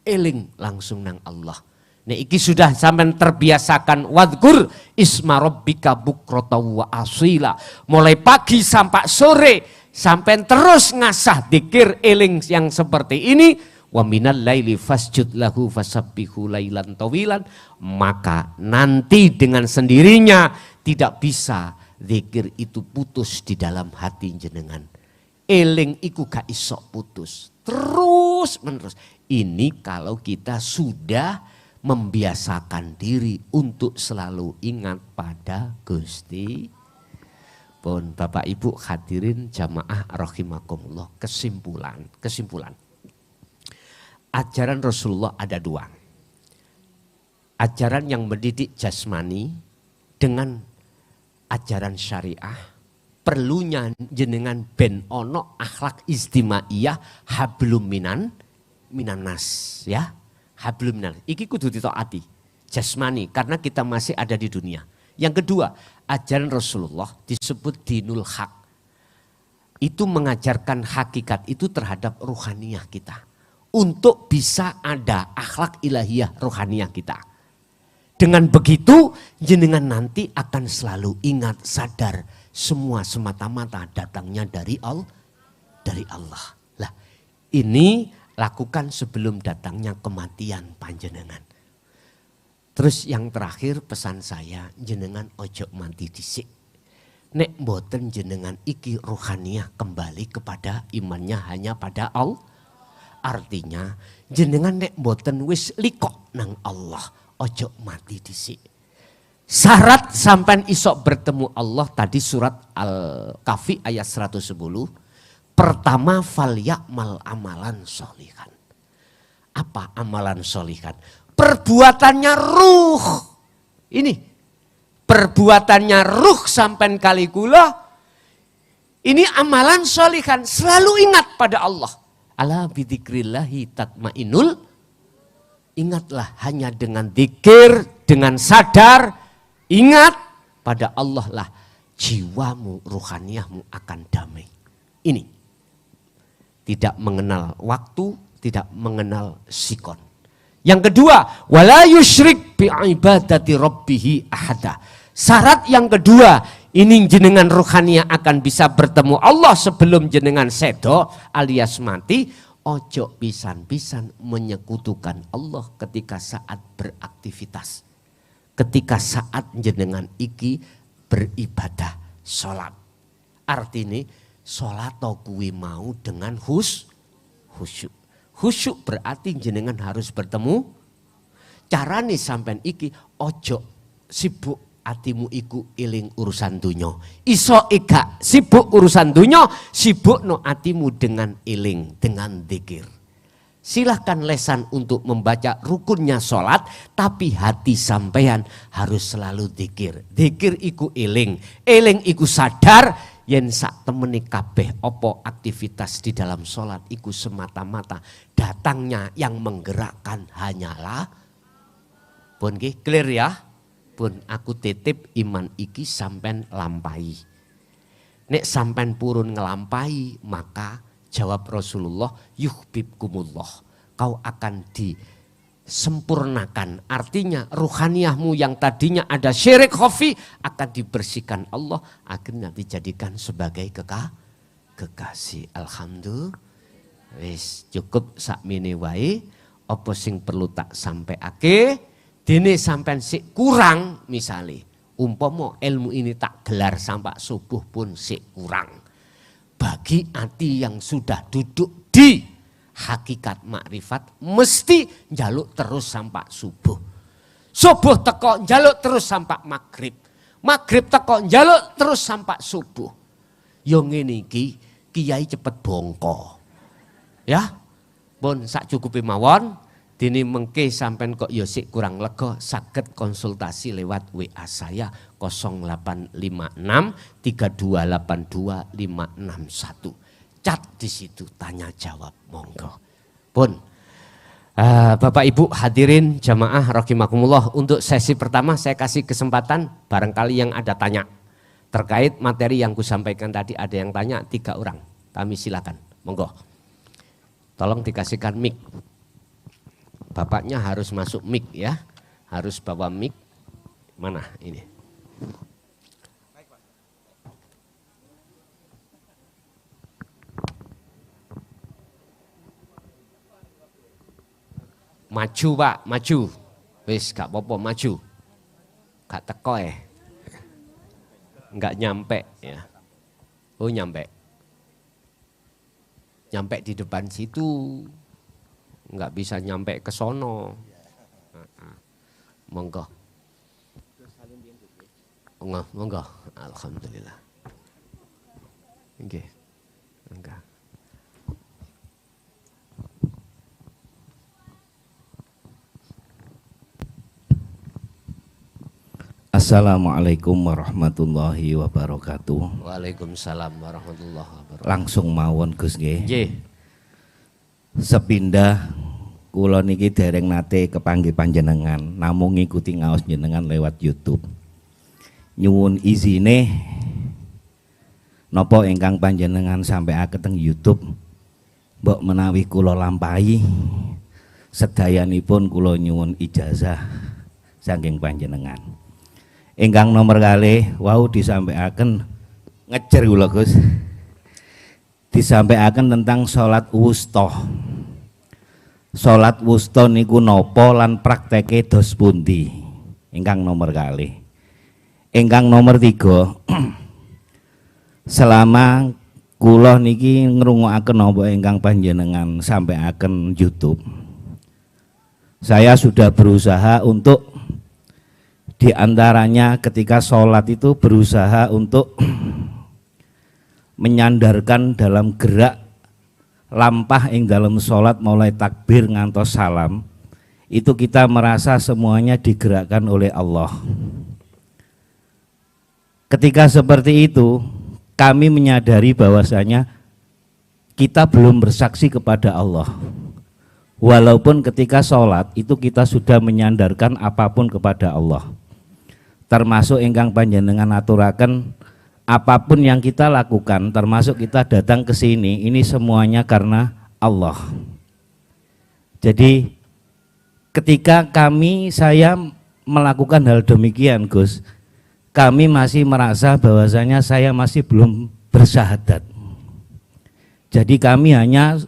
A: eling langsung nang Allah. Nah iki sudah sampai terbiasakan wadgur isma rabbika bukrata wa asila. Mulai pagi sampai sore sampai terus ngasah dikir eling yang seperti ini. Wa minal laili fasjud lahu fasabbihu lailan tawilan. Maka nanti dengan sendirinya tidak bisa zikir itu putus di dalam hati jenengan. Eling iku gak iso putus. Terus menerus. Ini kalau kita sudah membiasakan diri untuk selalu ingat pada Gusti. Pun Bapak Ibu hadirin jamaah rahimakumullah. Kesimpulan. Ajaran Rasulullah ada dua. ajaran yang mendidik jasmani dengan ajaran syariah, perlunya jenengan ben ono akhlak istimaiyah hablum minan nas ya. Hablum minan. Iki kudu ditaati jasmani karena kita masih ada di dunia. Yang kedua, ajaran Rasulullah disebut dinul haq. Itu mengajarkan hakikat itu terhadap ruhaniyah kita. Untuk bisa ada akhlak ilahiyah ruhaniyah kita. Dengan begitu jenengan nanti akan selalu ingat sadar semua semata-mata datangnya dari Allah. Lah, ini lakukan sebelum datangnya kematian panjenengan. Terus yang terakhir pesan saya, jenengan ojo mati dhisik. Nek mboten jenengan iki ruhaniyah kembali kepada imannya hanya pada Allah. Artinya jenengan nek mboten wis likok nang Allah, ojo mati dhisik. Syarat sampai isok bertemu Allah tadi surat Al-Kahfi ayat 110. Pertama falyakmal amalan sholihan. Apa amalan sholihan? Perbuatannya ruh. Ini perbuatannya ruh sampai kali kula. Ini amalan sholihan. Selalu ingat pada Allah. Ala bidzikrillahi tatmainul. Ingatlah hanya dengan zikir, dengan sadar, ingat pada Allah lah jiwamu, ruhaniyahmu akan damai. Ini tidak mengenal waktu, tidak mengenal sikon. Yang kedua, wala yusyrik bi ibadati rabbih ahada. Syarat yang kedua, ini jenengan ruhaniyah akan bisa bertemu Allah sebelum jenengan sedo alias mati. Ojo pisan-pisan menyekutukan Allah ketika saat beraktivitas. Ketika saat jenengan iki beribadah sholat. Artinya sholat kuwi mau dengan khusyuk. Khusyuk berarti jenengan harus bertemu. Carane sampean iki ojo sibuk atimu iku iling urusan dunya. Iso ega sibuk urusan dunya, sibuk no atimu dengan iling, dengan dzikir. Silahkan lesan untuk membaca rukunnya sholat, tapi hati sampean harus selalu dzikir. Dzikir iku iling, iling iku sadar, yen sak temeni kabeh opo aktivitas di dalam sholat iku semata-mata datangnya yang menggerakkan hanyalah. Pun nggih clear ya? Pun aku titip iman iki sampean lampahi. Nek sampean purun ngelampahi, maka jawab Rasulullah, yuhibbukumullah. Kau akan disempurnakan. Artinya ruhaniyahmu yang tadinya ada syirik khafi akan dibersihkan Allah. Akhirnya dijadikan sebagai kekasih. Alhamdulillah. Wis cukup sakmene wae. Apa sing perlu tak sampeake? Dene sampean sik kurang misale. Umpama ilmu ini tak gelar sampai subuh pun sik kurang. Bagi hati yang sudah duduk di hakikat makrifat mesti njaluk terus sampai subuh. Subuh teko njaluk terus sampai maghrib. Maghrib teko njaluk terus sampai subuh. Yo ngene iki kiai cepet bongko. Ya. Pun sak cukupe mawon. Dini mengke sampean kok yo sik kurang lega saged konsultasi lewat WA saya 0856 3282 561. Cat di situ tanya jawab monggo. Pun Bapak Ibu hadirin jamaah rahimakumullah, untuk sesi pertama saya kasih kesempatan barangkali yang ada tanya terkait materi yang kusampaikan tadi. Ada yang tanya 3 orang, kami silakan monggo. Tolong dikasihkan mic. Bapaknya harus masuk mic ya, harus bawa mic. Mana ini? Maju Pak, maju. Wis gak apa-apa maju. Gak teko Enggak nyampe ya. Oh nyampe. Nyampe di depan situ. Enggak bisa nyampe ke sono. Monggo. Monggo. Alhamdulillah. Nggih. Enggak.
B: Assalamualaikum warahmatullahi wabarakatuh.
A: Waalaikumsalam warahmatullahi wabarakatuh.
B: Langsung mawon Gus nggih.
A: Nggih.
B: Sepindah kula niki dereng nate kepanggih panjenengan, namung ngikuti ngaos jenengan lewat YouTube. Nyuwun izine napa ingkang panjenengan sampaiake teng YouTube mbok menawi kula lampahi sedayanipun kula nyuwun ijazah saking panjenengan. Ingkang nomor kalih wau disampaikan ngejer kula Gus. Disampaikan tentang salat wusta. Salat wusta niku napa lan prakteke dos pundi? Ingkang nomor kalih. Ingkang nomor 3. Selama kula niki ngrungokaken napa ingkang panjenengan sampaikan YouTube. Saya sudah berusaha untuk di antaranya ketika sholat itu berusaha untuk menyandarkan dalam gerak lampah yang dalam sholat mulai takbir ngantos salam itu kita merasa semuanya digerakkan oleh Allah. Ketika seperti itu kami menyadari bahwasanya kita belum bersaksi kepada Allah. Walaupun ketika sholat itu kita sudah menyandarkan apapun kepada Allah. Termasuk ingkang panjenengan aturaken apapun yang kita lakukan, termasuk kita datang ke sini, ini semuanya karena Allah. Jadi ketika saya melakukan hal demikian Gus, kami masih merasa bahwasanya saya masih belum bersyahadat. Jadi kami hanya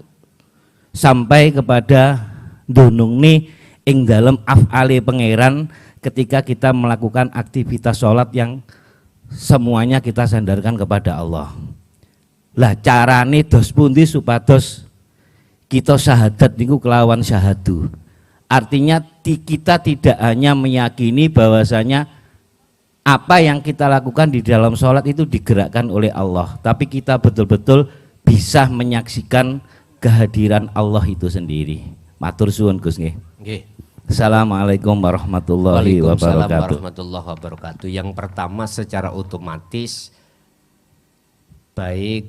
B: sampai kepada dunungni ing dalem af'ali pangeran ketika kita melakukan aktivitas sholat yang semuanya kita sandarkan kepada Allah. Lah carane dos pundi supados kita syahadat niku kelawan syahadu. Artinya kita tidak hanya meyakini bahwasanya apa yang kita lakukan di dalam sholat itu digerakkan oleh Allah, tapi kita betul-betul bisa menyaksikan kehadiran Allah itu sendiri. Matur suwun Gus nggih.
A: Nggih.
B: Assalamualaikum warahmatullahi wabarakatuh.
A: Warahmatullahi wabarakatuh. Yang pertama secara otomatis baik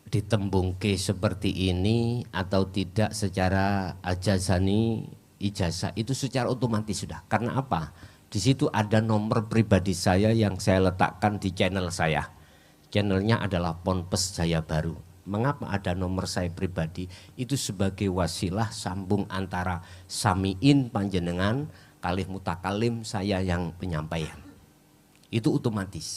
A: ditembungke seperti ini atau tidak secara ajazani ijazah itu secara otomatis sudah. Karena apa? Di situ ada nomor pribadi saya yang saya letakkan di channel saya. Channelnya adalah Ponpes Jaya Baru. Mengapa ada nomor saya pribadi? Itu sebagai wasilah sambung antara samiin panjenengan kalih mutakalim saya yang penyampaian. Itu otomatis.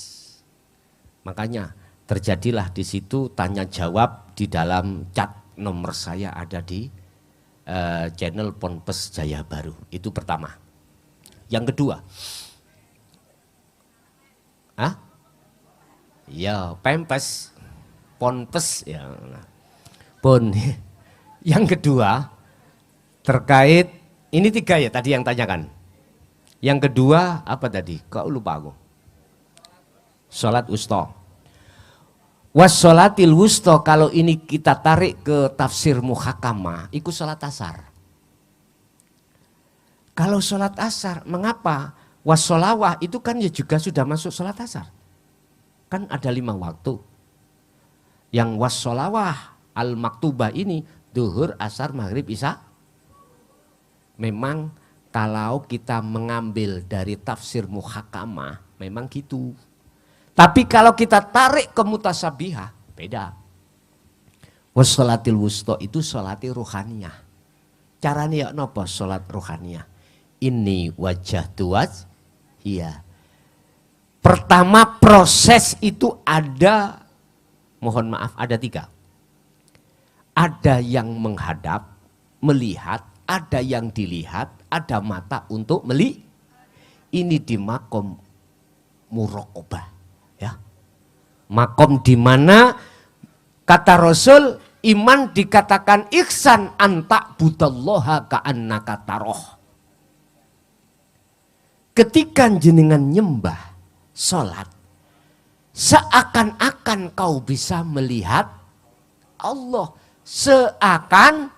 A: Makanya terjadilah di situ tanya jawab di dalam chat nomor saya ada di channel Ponpes Jaya Baru. Itu pertama. Yang kedua. Ya, Pempes. Ponpes ya. Pun. Yang kedua terkait ini 3 ya tadi yang tanyakan. Yang kedua apa tadi? Kok lupa aku. Salat wusta. Wassolatil wusta kalau ini kita tarik ke tafsir muhakamah, ikut salat asar. Kalau salat asar, mengapa? Wassolawah itu kan ya juga sudah masuk salat asar. Kan ada 5 waktu. Yang wassolawah al-maktubah ini duhur, asar, maghrib, isya. Memang kalau kita mengambil dari tafsir muhakamah memang gitu. Tapi kalau kita tarik ke mutasabihah beda. Wassolatil wusta itu sholati ruhaniyah. Caranya ya nopo sholat ruhaniyah. Ini wajah tuas. Iya. Pertama proses itu ada, mohon maaf ada 3. Ada yang menghadap, melihat, ada yang dilihat, ada mata untuk melihat. Ini di makom muraqabah, ya. Makom di mana kata Rasul iman dikatakan ihsan anta budallaha ka'annaka taroh. Ketika jenengan nyembah sholat, seakan-akan kau bisa melihat Allah. Seakan.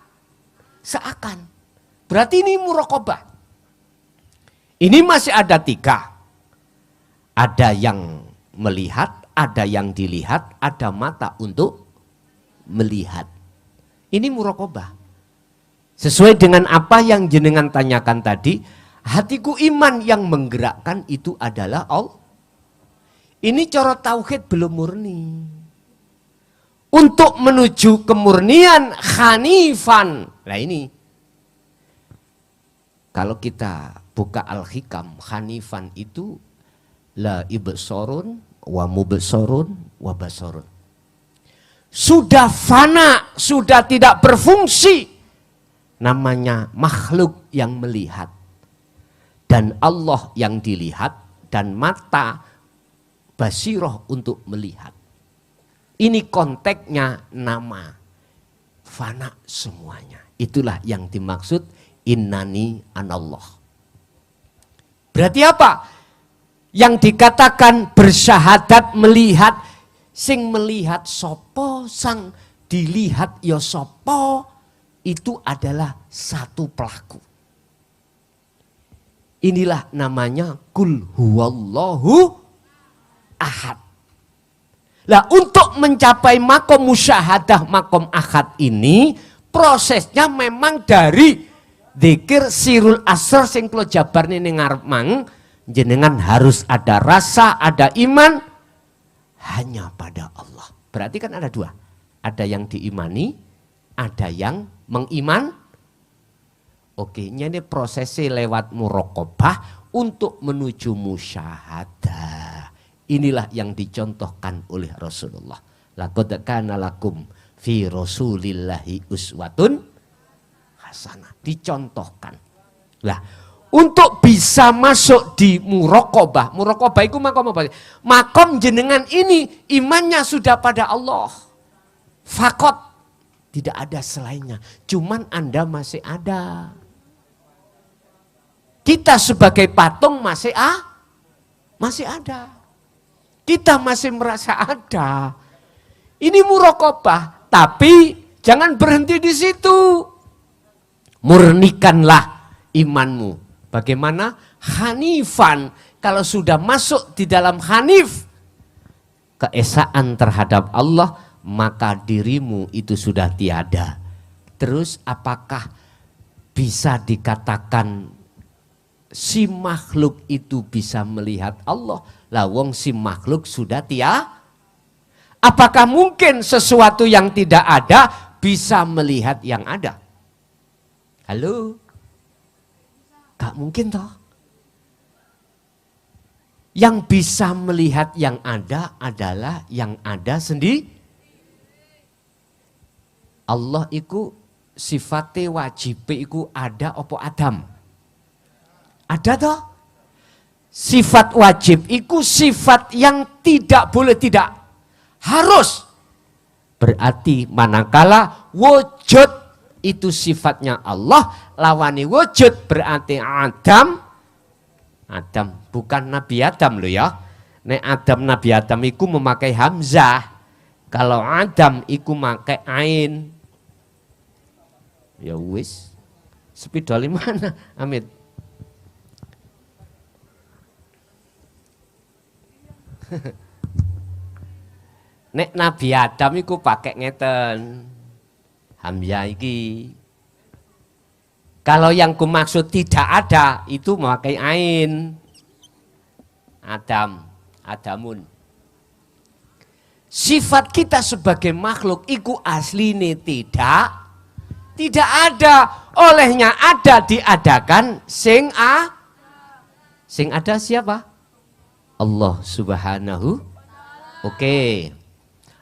A: Berarti ini muraqabah. Ini masih ada 3. Ada yang melihat, ada yang dilihat, ada mata untuk melihat. Ini muraqabah. Sesuai dengan apa yang jenengan tanyakan tadi, hatiku iman yang menggerakkan itu adalah Allah. Ini cara tauhid belum murni. Untuk menuju kemurnian hanifan. Nah ini. Kalau kita buka Al-Hikam, hanifan itu la ibsorun wa mubsorun wa basorun. Sudah fana, sudah tidak berfungsi. Namanya makhluk yang melihat. Dan Allah yang dilihat dan mata basiroh untuk melihat. Ini konteksnya nama. Fana semuanya. Itulah yang dimaksud innani anallah. Berarti apa? Yang dikatakan bersyahadat melihat. Sing melihat sopo, sang dilihat ya sopo. Itu adalah satu pelaku. Inilah namanya kul huwallahu ahad. Nah, untuk mencapai makom musyahadah, makom ahad ini prosesnya memang dari dzikir sirul asr sing kula jabarne ning ngarep mang, jenengan harus ada rasa, ada iman hanya pada Allah. Berarti kan ada dua. Ada yang diimani, ada yang mengiman. Oke, ini prosesnya lewat muraqabah untuk menuju musyahadah. Inilah yang dicontohkan oleh Rasulullah. Laqad kana lakum fi Rasulillahi uswatun hasanah. Dicontohkan. Lah, untuk bisa masuk di muraqabah. Muraqabah itu makom apa? Makom jenengan ini imannya sudah pada Allah. Fakot. Tidak ada selainnya. Cuman Anda masih ada. Kita sebagai patung masih ada. Kita masih merasa ada. Ini muraqabah, tapi jangan berhenti di situ. Murnikanlah imanmu. Bagaimana? Hanifan. Kalau sudah masuk di dalam hanif, keesaan terhadap Allah, maka dirimu itu sudah tiada. Terus apakah bisa dikatakan si makhluk itu bisa melihat Allah? Lah wong si makhluk sudah Apakah mungkin sesuatu yang tidak ada bisa melihat yang ada? Halo? Gak mungkin toh. Yang bisa melihat yang ada adalah yang ada sendiri. Allah iku sifatnya wajib iku ada opo Adam? Ada toh? Sifat wajib itu sifat yang tidak boleh tidak. Harus. Berarti manakala wujud itu sifatnya Allah. Lawani wujud berarti Adam. Adam bukan Nabi Adam loh ya. Nek Adam Nabi Adam itu memakai hamzah. Kalau Adam itu memakai ain. Ya wis. Sepidol mana Amit? Nek Nabi Adam iku pakai ngeten hamzah iki. Kalau yang ku maksud tidak ada itu memakai ain. Adam, Adamun. Sifat kita sebagai makhluk iku asline tidak ada. Olehnya ada diadakan sing ada siapa? Allah Subhanahu. Oke.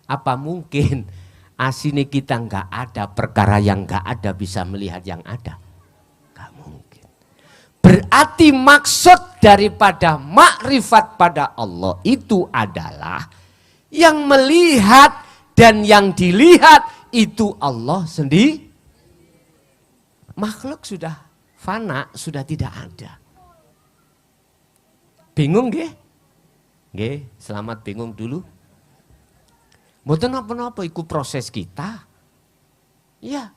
A: Apa mungkin asini kita nggak ada perkara yang nggak ada bisa melihat yang ada? Nggak mungkin. Berarti maksud daripada makrifat pada Allah itu adalah yang melihat dan yang dilihat itu Allah sendiri. Makhluk sudah fana, sudah tidak ada. Bingung nggih? Nggih, selamat bingung dulu. Mboten napa-napa iku proses kita. Ya.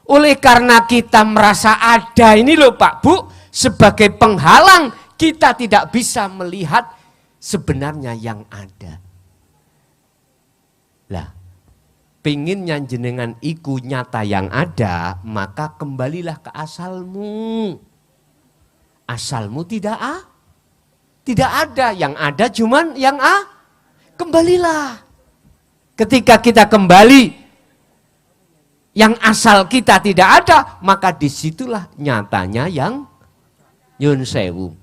A: Oleh karena kita merasa ada ini loh Pak Bu, sebagai penghalang kita tidak bisa melihat sebenarnya yang ada. Lah, pinginnya jenengan iku nyata yang ada, maka kembalilah ke asalmu. Asalmu tidak ada, yang ada cuman yang kembalilah. Ketika kita kembali, yang asal kita tidak ada, maka disitulah nyatanya yang nyun sewu.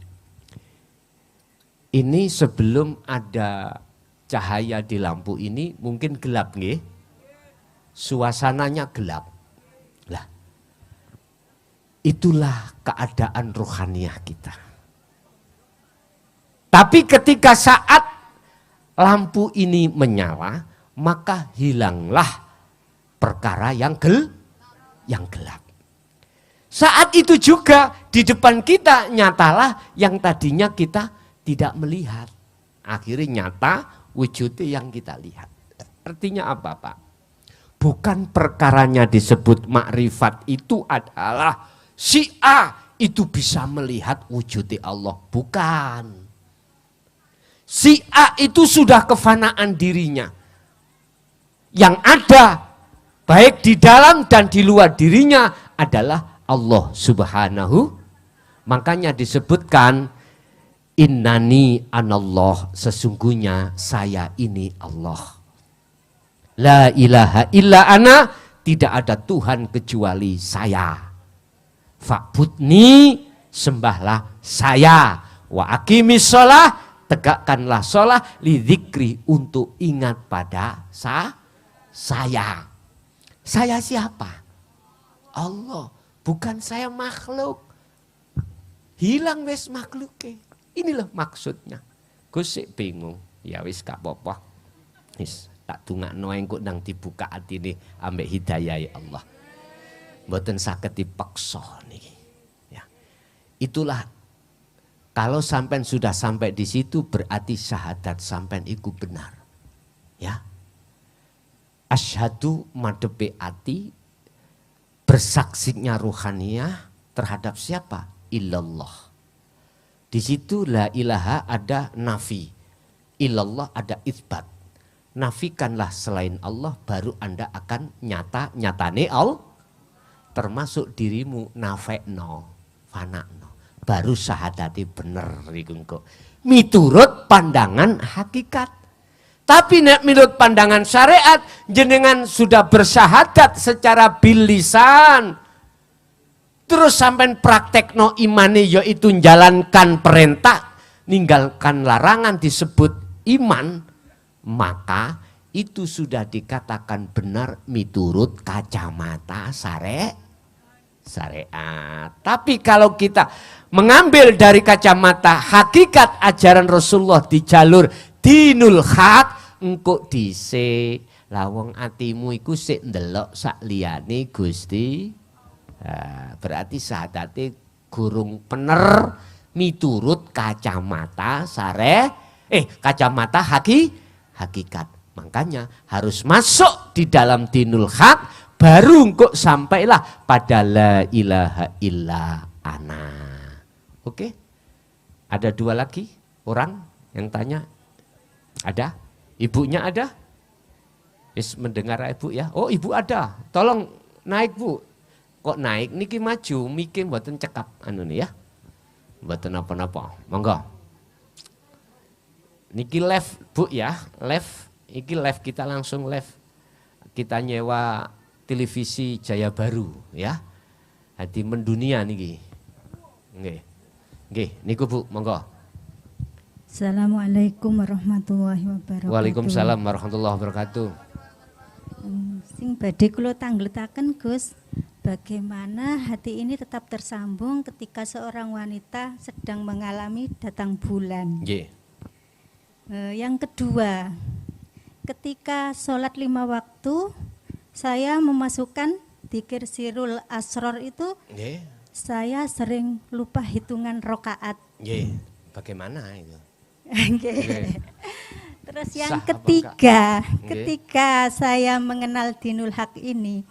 A: Ini sebelum ada cahaya di lampu ini mungkin gelap nggih. Suasananya gelap. Lah, itulah keadaan rohaniah kita. Tapi ketika saat lampu ini menyala, maka hilanglah perkara yang gelap. Saat itu juga di depan kita nyatalah yang tadinya kita tidak melihat. Akhirnya nyata wujudnya yang kita lihat. Artinya apa, Pak? Bukan perkaranya disebut makrifat itu adalah si A itu bisa melihat wujudnya Allah. Bukan. Si A itu sudah kefanaan dirinya. Yang ada baik di dalam dan di luar dirinya adalah Allah Subhanahu. Makanya disebutkan innani anallah, sesungguhnya saya ini Allah. La ilaha illa ana, tidak ada Tuhan kecuali saya. Fa'budni, sembahlah saya. Wa aqimis shalah, tegakkanlah shalah, lidzikri, untuk ingat pada saya. Saya siapa? Allah, bukan saya makhluk. Hilang wis makhluknya. Inilah maksudnya. Gus sik bingung. Ya wis gak apa-apa. Wis tak dongakno engko nang dibuka atine ambek hidayah ya Allah. Mboten saged dipaksa niki. Ya. Itulah kalau sampean sudah sampai di situ berarti syahadat sampean iku benar. Ya. Asyhadu madepe ati bersaksinya ruhaniyah terhadap siapa? Illallah. Di situ la ilaha ada nafi, illallah ada itsbat. Nafikanlah selain Allah, baru Anda akan nyatane Allah. Termasuk dirimu nafekno, fanakno. Baru syahadati bener iku. Miturut pandangan hakikat. Tapi nek menurut pandangan syariat, jenengan sudah bersyahadat secara bilisan. Terus sampai praktekno imane yaitu menjalankan perintah, ninggalkan larangan disebut iman, maka itu sudah dikatakan benar miturut kacamata syariat. Tapi kalau kita mengambil dari kacamata hakikat ajaran Rasulullah di jalur dinul haq, engko dhisik lawang atimu iku sik ndelok sak liyane Gusti. Berarti syahadatnya gurung pener miturut kacamata kacamata hakikat. Makanya harus masuk di dalam dinul haq, baru kok sampailah pada la ilaha illa ana. Oke? Ada dua lagi orang yang tanya. Ada? Ibunya ada? Mendengar ibu ya? Oh, ibu ada. Tolong naik, Bu. Kok naik niki maju mikir mboten cekap anu nih ya. Mboten apa-apa. Monggo. Niki live Bu ya, live. Iki live kita langsung live. Kita nyewa televisi Jaya Baru ya. Hadi mendunia niki. Nggih. Nggih, niku Bu, monggo.
C: Assalamualaikum warahmatullahi wabarakatuh.
A: Waalaikumsalam warahmatullahi wabarakatuh.
C: Sing badhe kula tangletaken Gus. Bagaimana hati ini tetap tersambung ketika seorang wanita sedang mengalami datang bulan.
A: Yeah.
C: Yang kedua, ketika sholat 5 waktu, saya memasukkan dzikir sirul asror itu, saya sering lupa hitungan rokaat.
A: Bagaimana itu?
C: Terus yang ketiga, ketika saya mengenal dinul haq ini,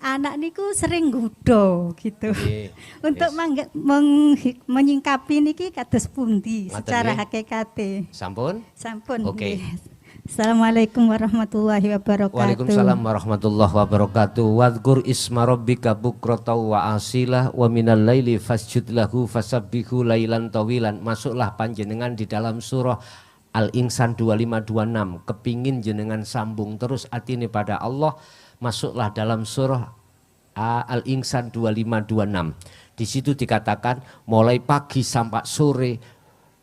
C: anak niku sering nggodha gitu.
A: Nggih.
C: Untuk menyingkapi niki kados pundi
A: Ngoten
C: secara
A: nggih.
C: hakikate.
A: Sampun?
C: Sampun.
A: Oke.
C: nggih. Assalamualaikum warahmatullahi wabarakatuh.
A: Waalaikumsalam warahmatullahi wabarakatuh. Wadhkur isma rabbika bukratan wa asilah wa minal laili fasjud lahu fasabbihu lailan tawilan. Masuklah panjenengan di dalam surah Al-Insan 2526. Kepingin jenengan sambung terus atine pada Allah, masuklah dalam surah Al-Insan 2526. Di situ dikatakan mulai pagi sampai sore,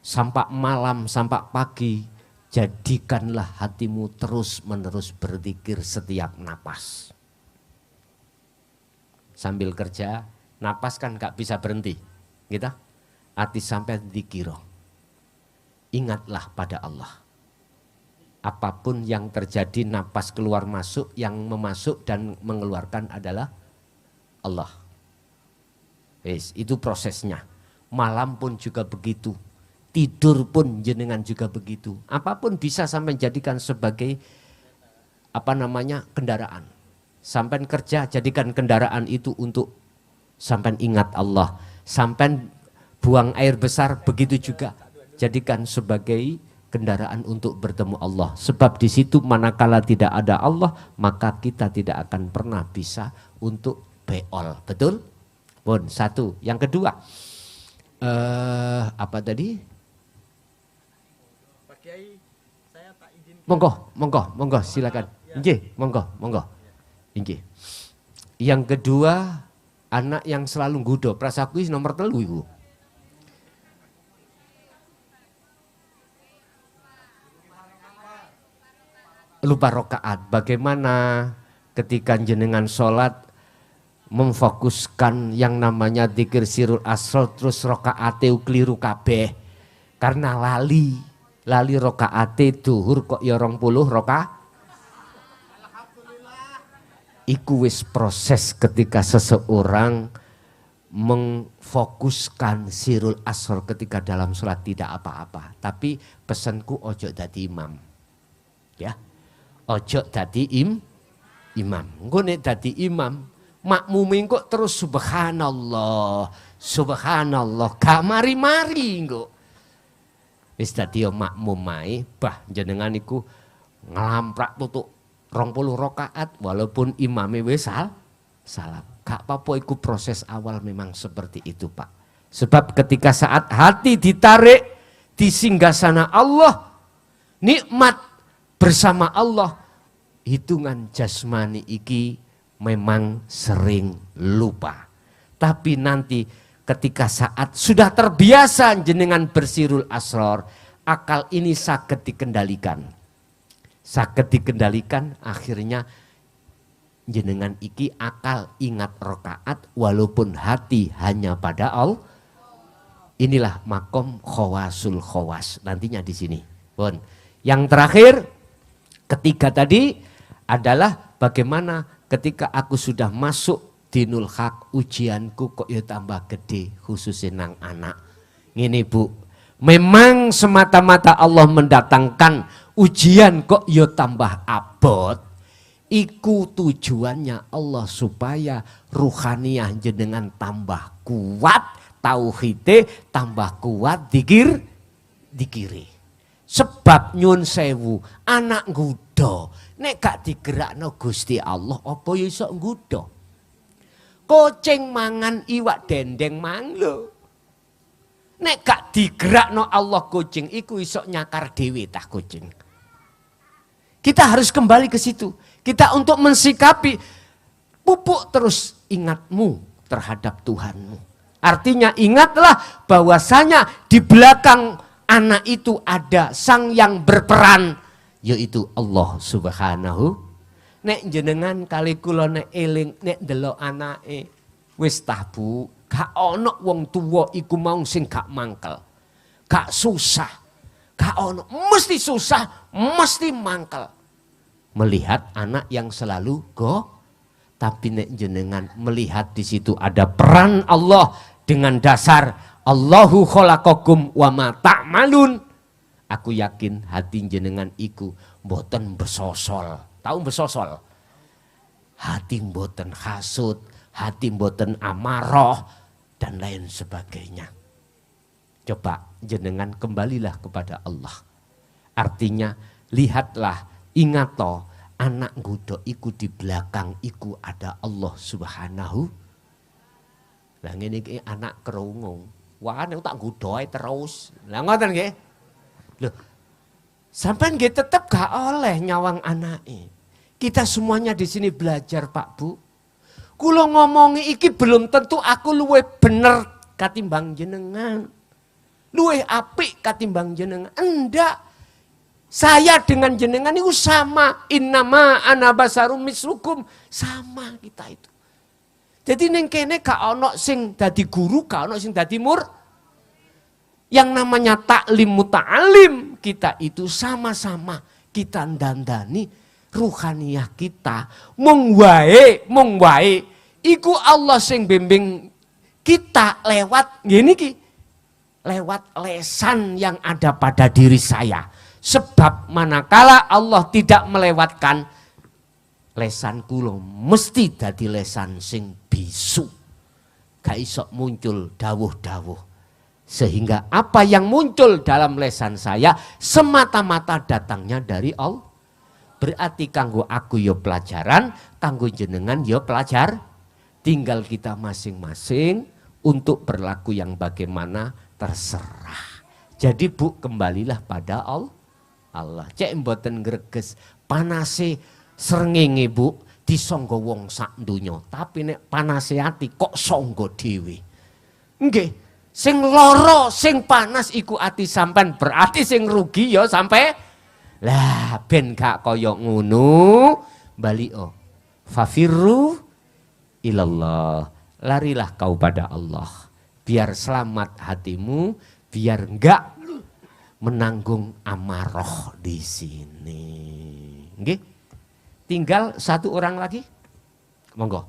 A: sampai malam, sampai pagi, jadikanlah hatimu terus-menerus berzikir setiap napas. Sambil kerja, napas kan gak bisa berhenti. Gitu? Hati sampai dikira. Ingatlah pada Allah. Apapun yang terjadi, napas keluar masuk, yang memasuk dan mengeluarkan adalah Allah. Itu prosesnya. Malam pun juga begitu. Tidur pun jenengan juga begitu. Apapun bisa sampai jadikan sebagai kendaraan. Sampai kerja jadikan kendaraan itu untuk sampai ingat Allah. Sampai buang air besar begitu juga jadikan sebagai kendaraan untuk bertemu Allah. Sebab di situ manakala tidak ada Allah, maka kita tidak akan pernah bisa untuk beol. Betul? Bon, satu. Yang kedua, apa tadi? Monggo, silakan. Nggih, monggo. Nggih. Yang kedua, anak yang selalu nggodha, prasaku nomor 3 iku. Lupa rokaat. Bagaimana ketika jenengan sholat memfokuskan yang namanya dzikir sirul asrar terus rokaate keliru kabeh karena lali rokaate duhur kok ya 20 rokaat. Iku wis proses ketika seseorang mengfokuskan sirul asrar ketika dalam sholat tidak apa-apa. Tapi pesanku ojo dadi imam. Ya. Ojo dadi imam. Engko nek dadi imam, makmume kok terus subhanallah, gak mari-mari engko. Wis dadi makmum mae, bah jenengan iku nglamprak tutuk 20 rakaat walaupun imame wis salam. Gak apa-apa, iku proses awal memang seperti itu, Pak. Sebab ketika saat hati ditarik di singgasana Allah, nikmat bersama Allah, hitungan jasmani iki memang sering lupa. Tapi nanti ketika saat sudah terbiasa jenengan bersirul asrar, akal ini saged dikendalikan. Akhirnya jenengan iki akal ingat rakaat walaupun hati hanya pada Allah. Inilah makom khawasul khawas nantinya di sini. Bon. Yang terakhir, ketiga tadi adalah bagaimana ketika aku sudah masuk dinul haq, ujianku kok ya tambah gede khususnya nang anak. Ngene Bu, memang semata-mata Allah mendatangkan ujian kok ya tambah abot. Iku tujuannya Allah supaya ruhaniyah jenengan tambah kuat, tauhide tambah kuat, dikiri. Sebab nyun sewu anak nggodha nek gak digerakno Gusti Allah apa ya iso nggodha. Kucing mangan iwak dendeng mang lho. Nek gak digerakno Allah kucing iku iso nyakar dhewe tah kucing. Kita harus kembali ke situ. Kita untuk mensikapi pupuk terus ingatmu terhadap Tuhanmu. Artinya ingatlah bahwasanya di belakang anak itu ada sang yang berperan, yaitu Allah Subhanahu. Nek jenengan kali kula nek eling nek ndelok anake wis tah Bu, gak ana wong tuwa iku mau sing gak mangkel. Gak susah. Gak ono, mesti susah, mesti mangkel. Melihat anak yang selalu tapi nek jenengan melihat di situ ada peran Allah dengan dasar Allahu khalaqakum wa ma ta'malun. Aku yakin hati jenengan iku mboten besosol. Tahu besosol? hati mboten hasud, hati mboten amarah dan lain sebagainya. Coba jenengan kembalilah kepada Allah. Artinya lihatlah, ingat toh, anak nggodok iku di belakang iku ada Allah Subhanahu. Lah ngene iki anak kerungu. Wah nek tak nggodhoke terus. Lah ngoten nggih. Loh. Sampeyan nggih tetep gak oleh nyawang anake. Kita semuanya di sini belajar Pak Bu. Kula ngomongi iki belum tentu aku luwih bener katimbang jenengan. Luwih apik katimbang jenengan. Enggak. Saya dengan jenengan itu sama. Innama ana basarum mislukum. Sama kita itu. Jadi ning kene gak ono sing dadi guru, gak ono sing dadi Yang namanya taklim muta'alim, kita itu sama-sama kita ndandani ruhaniyah kita. Mung wae iku Allah sing bimbing kita lewat gini ki. Lewat lesan yang ada pada diri saya. Sebab manakala Allah tidak melewatkan lesan kula mesti dadi lesan sing bisu. Gak iso muncul dawuh-dawuh. Sehingga apa yang muncul dalam lesan saya semata-mata datangnya dari Allah. Berarti kanggo aku yo pelajaran, kanggo jenengan yo pelajar. Tinggal kita masing-masing untuk berlaku yang bagaimana terserah. Jadi Bu, kembalilah pada Allah. Cek mboten greges panase srengenge Bu disangga wong sak donya, tapi nek panase ati kok sangga dhewe. Nggih, sing lara, sing panas iku ati sampean, berarti sing rugi ya sampe. Lah ben gak kaya ngono, balio. Fafirru ilallah. Larilah kau pada Allah. Biar selamat hatimu, biar enggak menanggung amarah di sini. Nggih? Tinggal satu orang lagi. Monggo.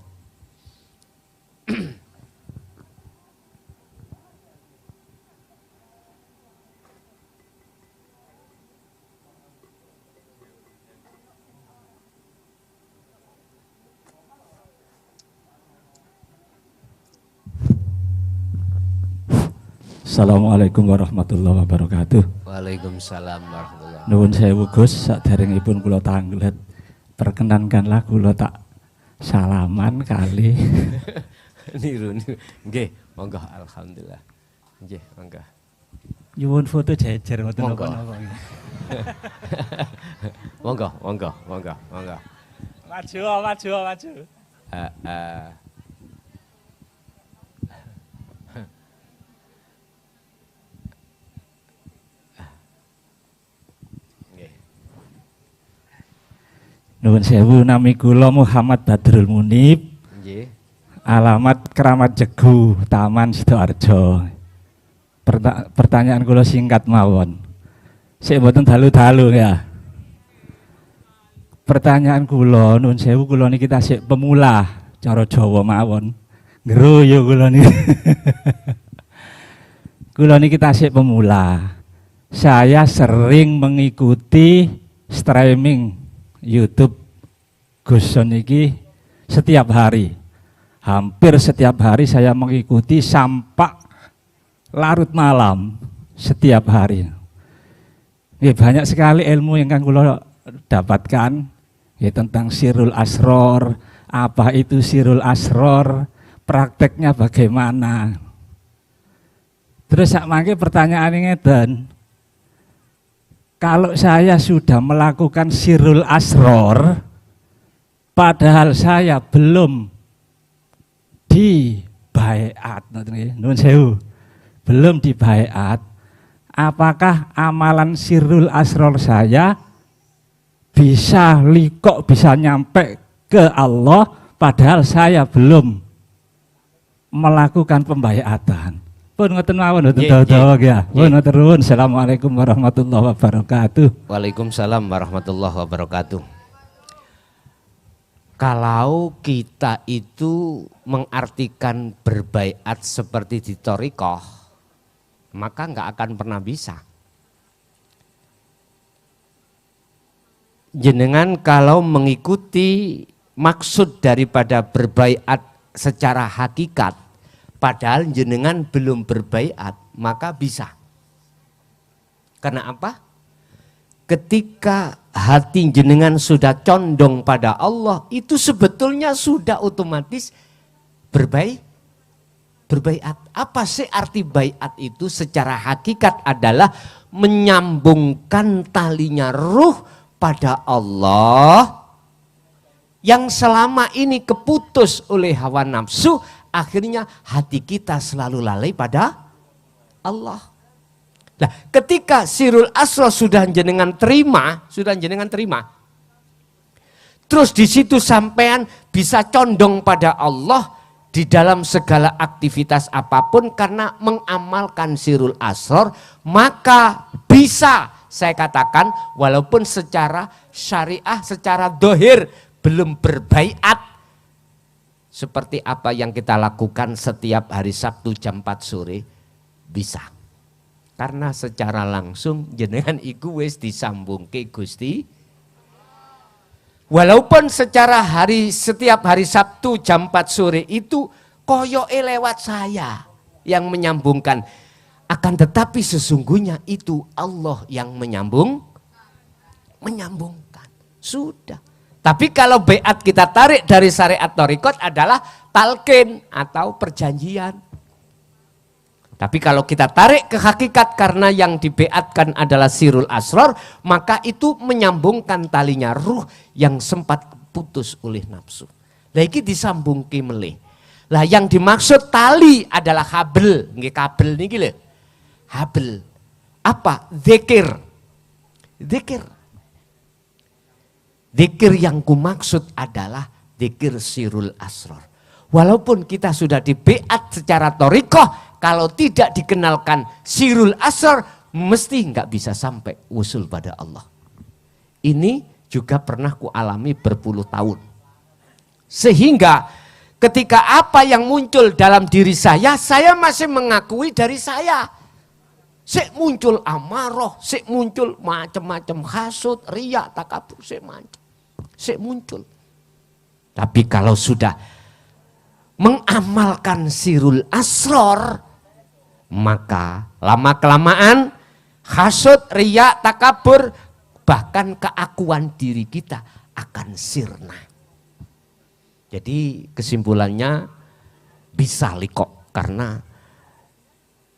D: Assalamualaikum warahmatullahi wabarakatuh.
A: Waalaikumsalam warahmatullahi wabarakatuh.
D: Nuwun sewu Gus, saderengipun kula tanglet. Perkenankanlah kula tak salaman kali.
A: Niru. Nggih, monggo alhamdulillah. Nggih, monggo.
D: Nyuwun foto jejer ngoten
A: Monggo.
D: napa-napa.
A: Monggo.
D: Maju. Nuwun sewu, nami kula Muhammad Badrul Munib.
A: Nggih.
D: Alamat Keramat Jegu, Taman Sidoarjo. Pertanyaan kula singkat mawon. Sik mboten dalu-dalu ya. Pertanyaan kula nuwun sewu, kula niki tasik pemula, cara Jawa mawon. Ngeroyo kula niki. Kula niki tasik pemula. Saya sering mengikuti streaming YouTube Gus Son niki setiap hari. Hampir setiap hari saya mengikuti sampai larut malam setiap hari. Ya, banyak sekali ilmu yang kan kula dapatkan ya, tentang Sirul Asror, apa itu Sirul Asror, prakteknya bagaimana. Terus sak mangke pertanyaane ngeten. Kalau saya sudah melakukan Sirul Asror, padahal saya belum dibaiat, nuwun sewu, belum dibaiat, apakah amalan Sirul Asror saya bisa likok, bisa nyampe ke Allah, padahal saya belum melakukan pembaiatan? Pun ngoten mawon mboten dawa-dawa ya. Pun ngoten nuwun. Assalamualaikum warahmatullahi wabarakatuh.
A: Waalaikumsalam warahmatullahi wabarakatuh. Kalau kita itu mengartikan berbaiat seperti di thariqah, maka nggak akan pernah bisa. Jenengan kalau mengikuti maksud daripada berbaiat secara hakikat, padahal jenengan belum berbaiat, maka bisa. Karena apa? Ketika hati jenengan sudah condong pada Allah, itu sebetulnya sudah otomatis berbaiat. Apa sih arti baiat itu? Secara hakikat adalah menyambungkan talinya ruh pada Allah yang selama ini keputus oleh hawa nafsu, akhirnya hati kita selalu lalai pada Allah. Nah, ketika sirul asrar sudah jenengan terima, terus di situ sampean bisa condong pada Allah di dalam segala aktivitas apapun karena mengamalkan sirul asrar, maka bisa saya katakan walaupun secara syariah, secara dohir belum berbaiat seperti apa yang kita lakukan setiap hari Sabtu jam 4 sore, bisa. Karena secara langsung jenengan iku wis disambungke Gusti. Walaupun secara setiap hari Sabtu jam 4 sore itu koyoke lewat saya yang menyambungkan. Akan tetapi sesungguhnya itu Allah yang menyambungkan. Sudah. Tapi kalau baiat kita tarik dari syariat thariqat adalah talqin atau perjanjian. Tapi kalau kita tarik ke hakikat karena yang dibaiatkan adalah sirul asrar, maka itu menyambungkan talinya ruh yang sempat putus oleh nafsu. Lagi disambung ke melih. Lah yang dimaksud tali adalah habl, nggih kabel niki lho. Habl. Apa? Zikir. Zikir yang kumaksud adalah zikir sirul asrar. Walaupun kita sudah dibeat secara thariqah, kalau tidak dikenalkan sirul asrar, mesti nggak bisa sampai usul pada Allah. Ini juga pernah kualami berpuluh tahun. Sehingga ketika apa yang muncul dalam diri saya masih mengakui dari saya. Sik muncul amarah, sik muncul macam-macam hasud, riya, takabur, sik muncul. Tapi kalau sudah mengamalkan sirul asrar, maka lama-kelamaan hasud, riya, takabur, bahkan keakuan diri kita akan sirna. Jadi kesimpulannya bisa likok karena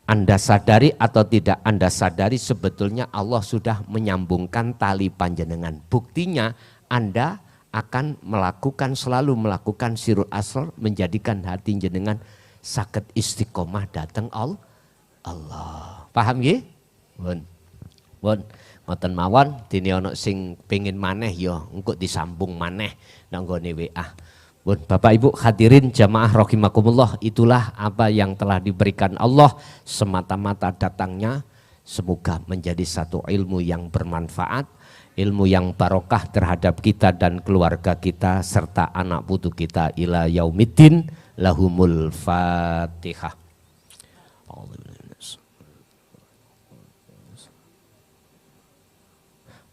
A: Anda sadari atau tidak Anda sadari sebetulnya Allah sudah menyambungkan tali panjenengan. Buktinya Anda akan selalu melakukan sirul asrar menjadikan hati jenengan saged istiqomah datang Allah. Paham nggih? Pun ngoten mawon dene ana sing pengin maneh ya engko disambung maneh nang nggone WA. Pun Bapak Ibu hadirin jamaah rahimakumullah, itulah apa yang telah diberikan Allah semata-mata datangnya semoga menjadi satu ilmu yang bermanfaat, ilmu yang barokah terhadap kita dan keluarga kita serta anak putu kita ila yaumiddin. Lahumul Fatihah.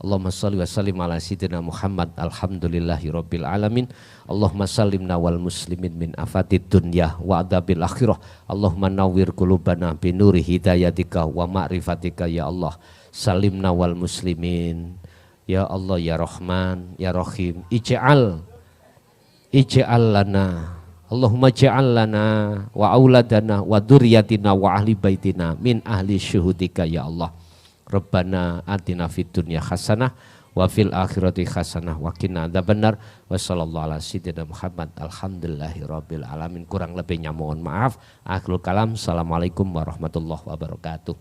A: Allahumma salli wa sallim ala sayyidina Muhammad alhamdulillahi rabbil alamin. Allahumma sallimna wal muslimin min afatid dunya wa adabil akhirah. Allahumma nawwir qulubana bi nuri hidayatika wa ma'rifatika ya Allah. Salimna wal muslimin. Ya Allah ya Rahman ya Rahim. Ij'al lana. Allahumma ij'al lana wa auladana wa dzurriyyatina wa ahli baitina min ahli syuhudika ya Allah. Rabbana atina fid dunya hasanah wa fil akhirati hasanah wa qina adzabannar. Wa sallallahu ala sayyidina Muhammad alhamdulillahi rabbil alamin. Kurang lebihnya mohon maaf. Akhirul kalam. Assalamualaikum warahmatullahi wabarakatuh.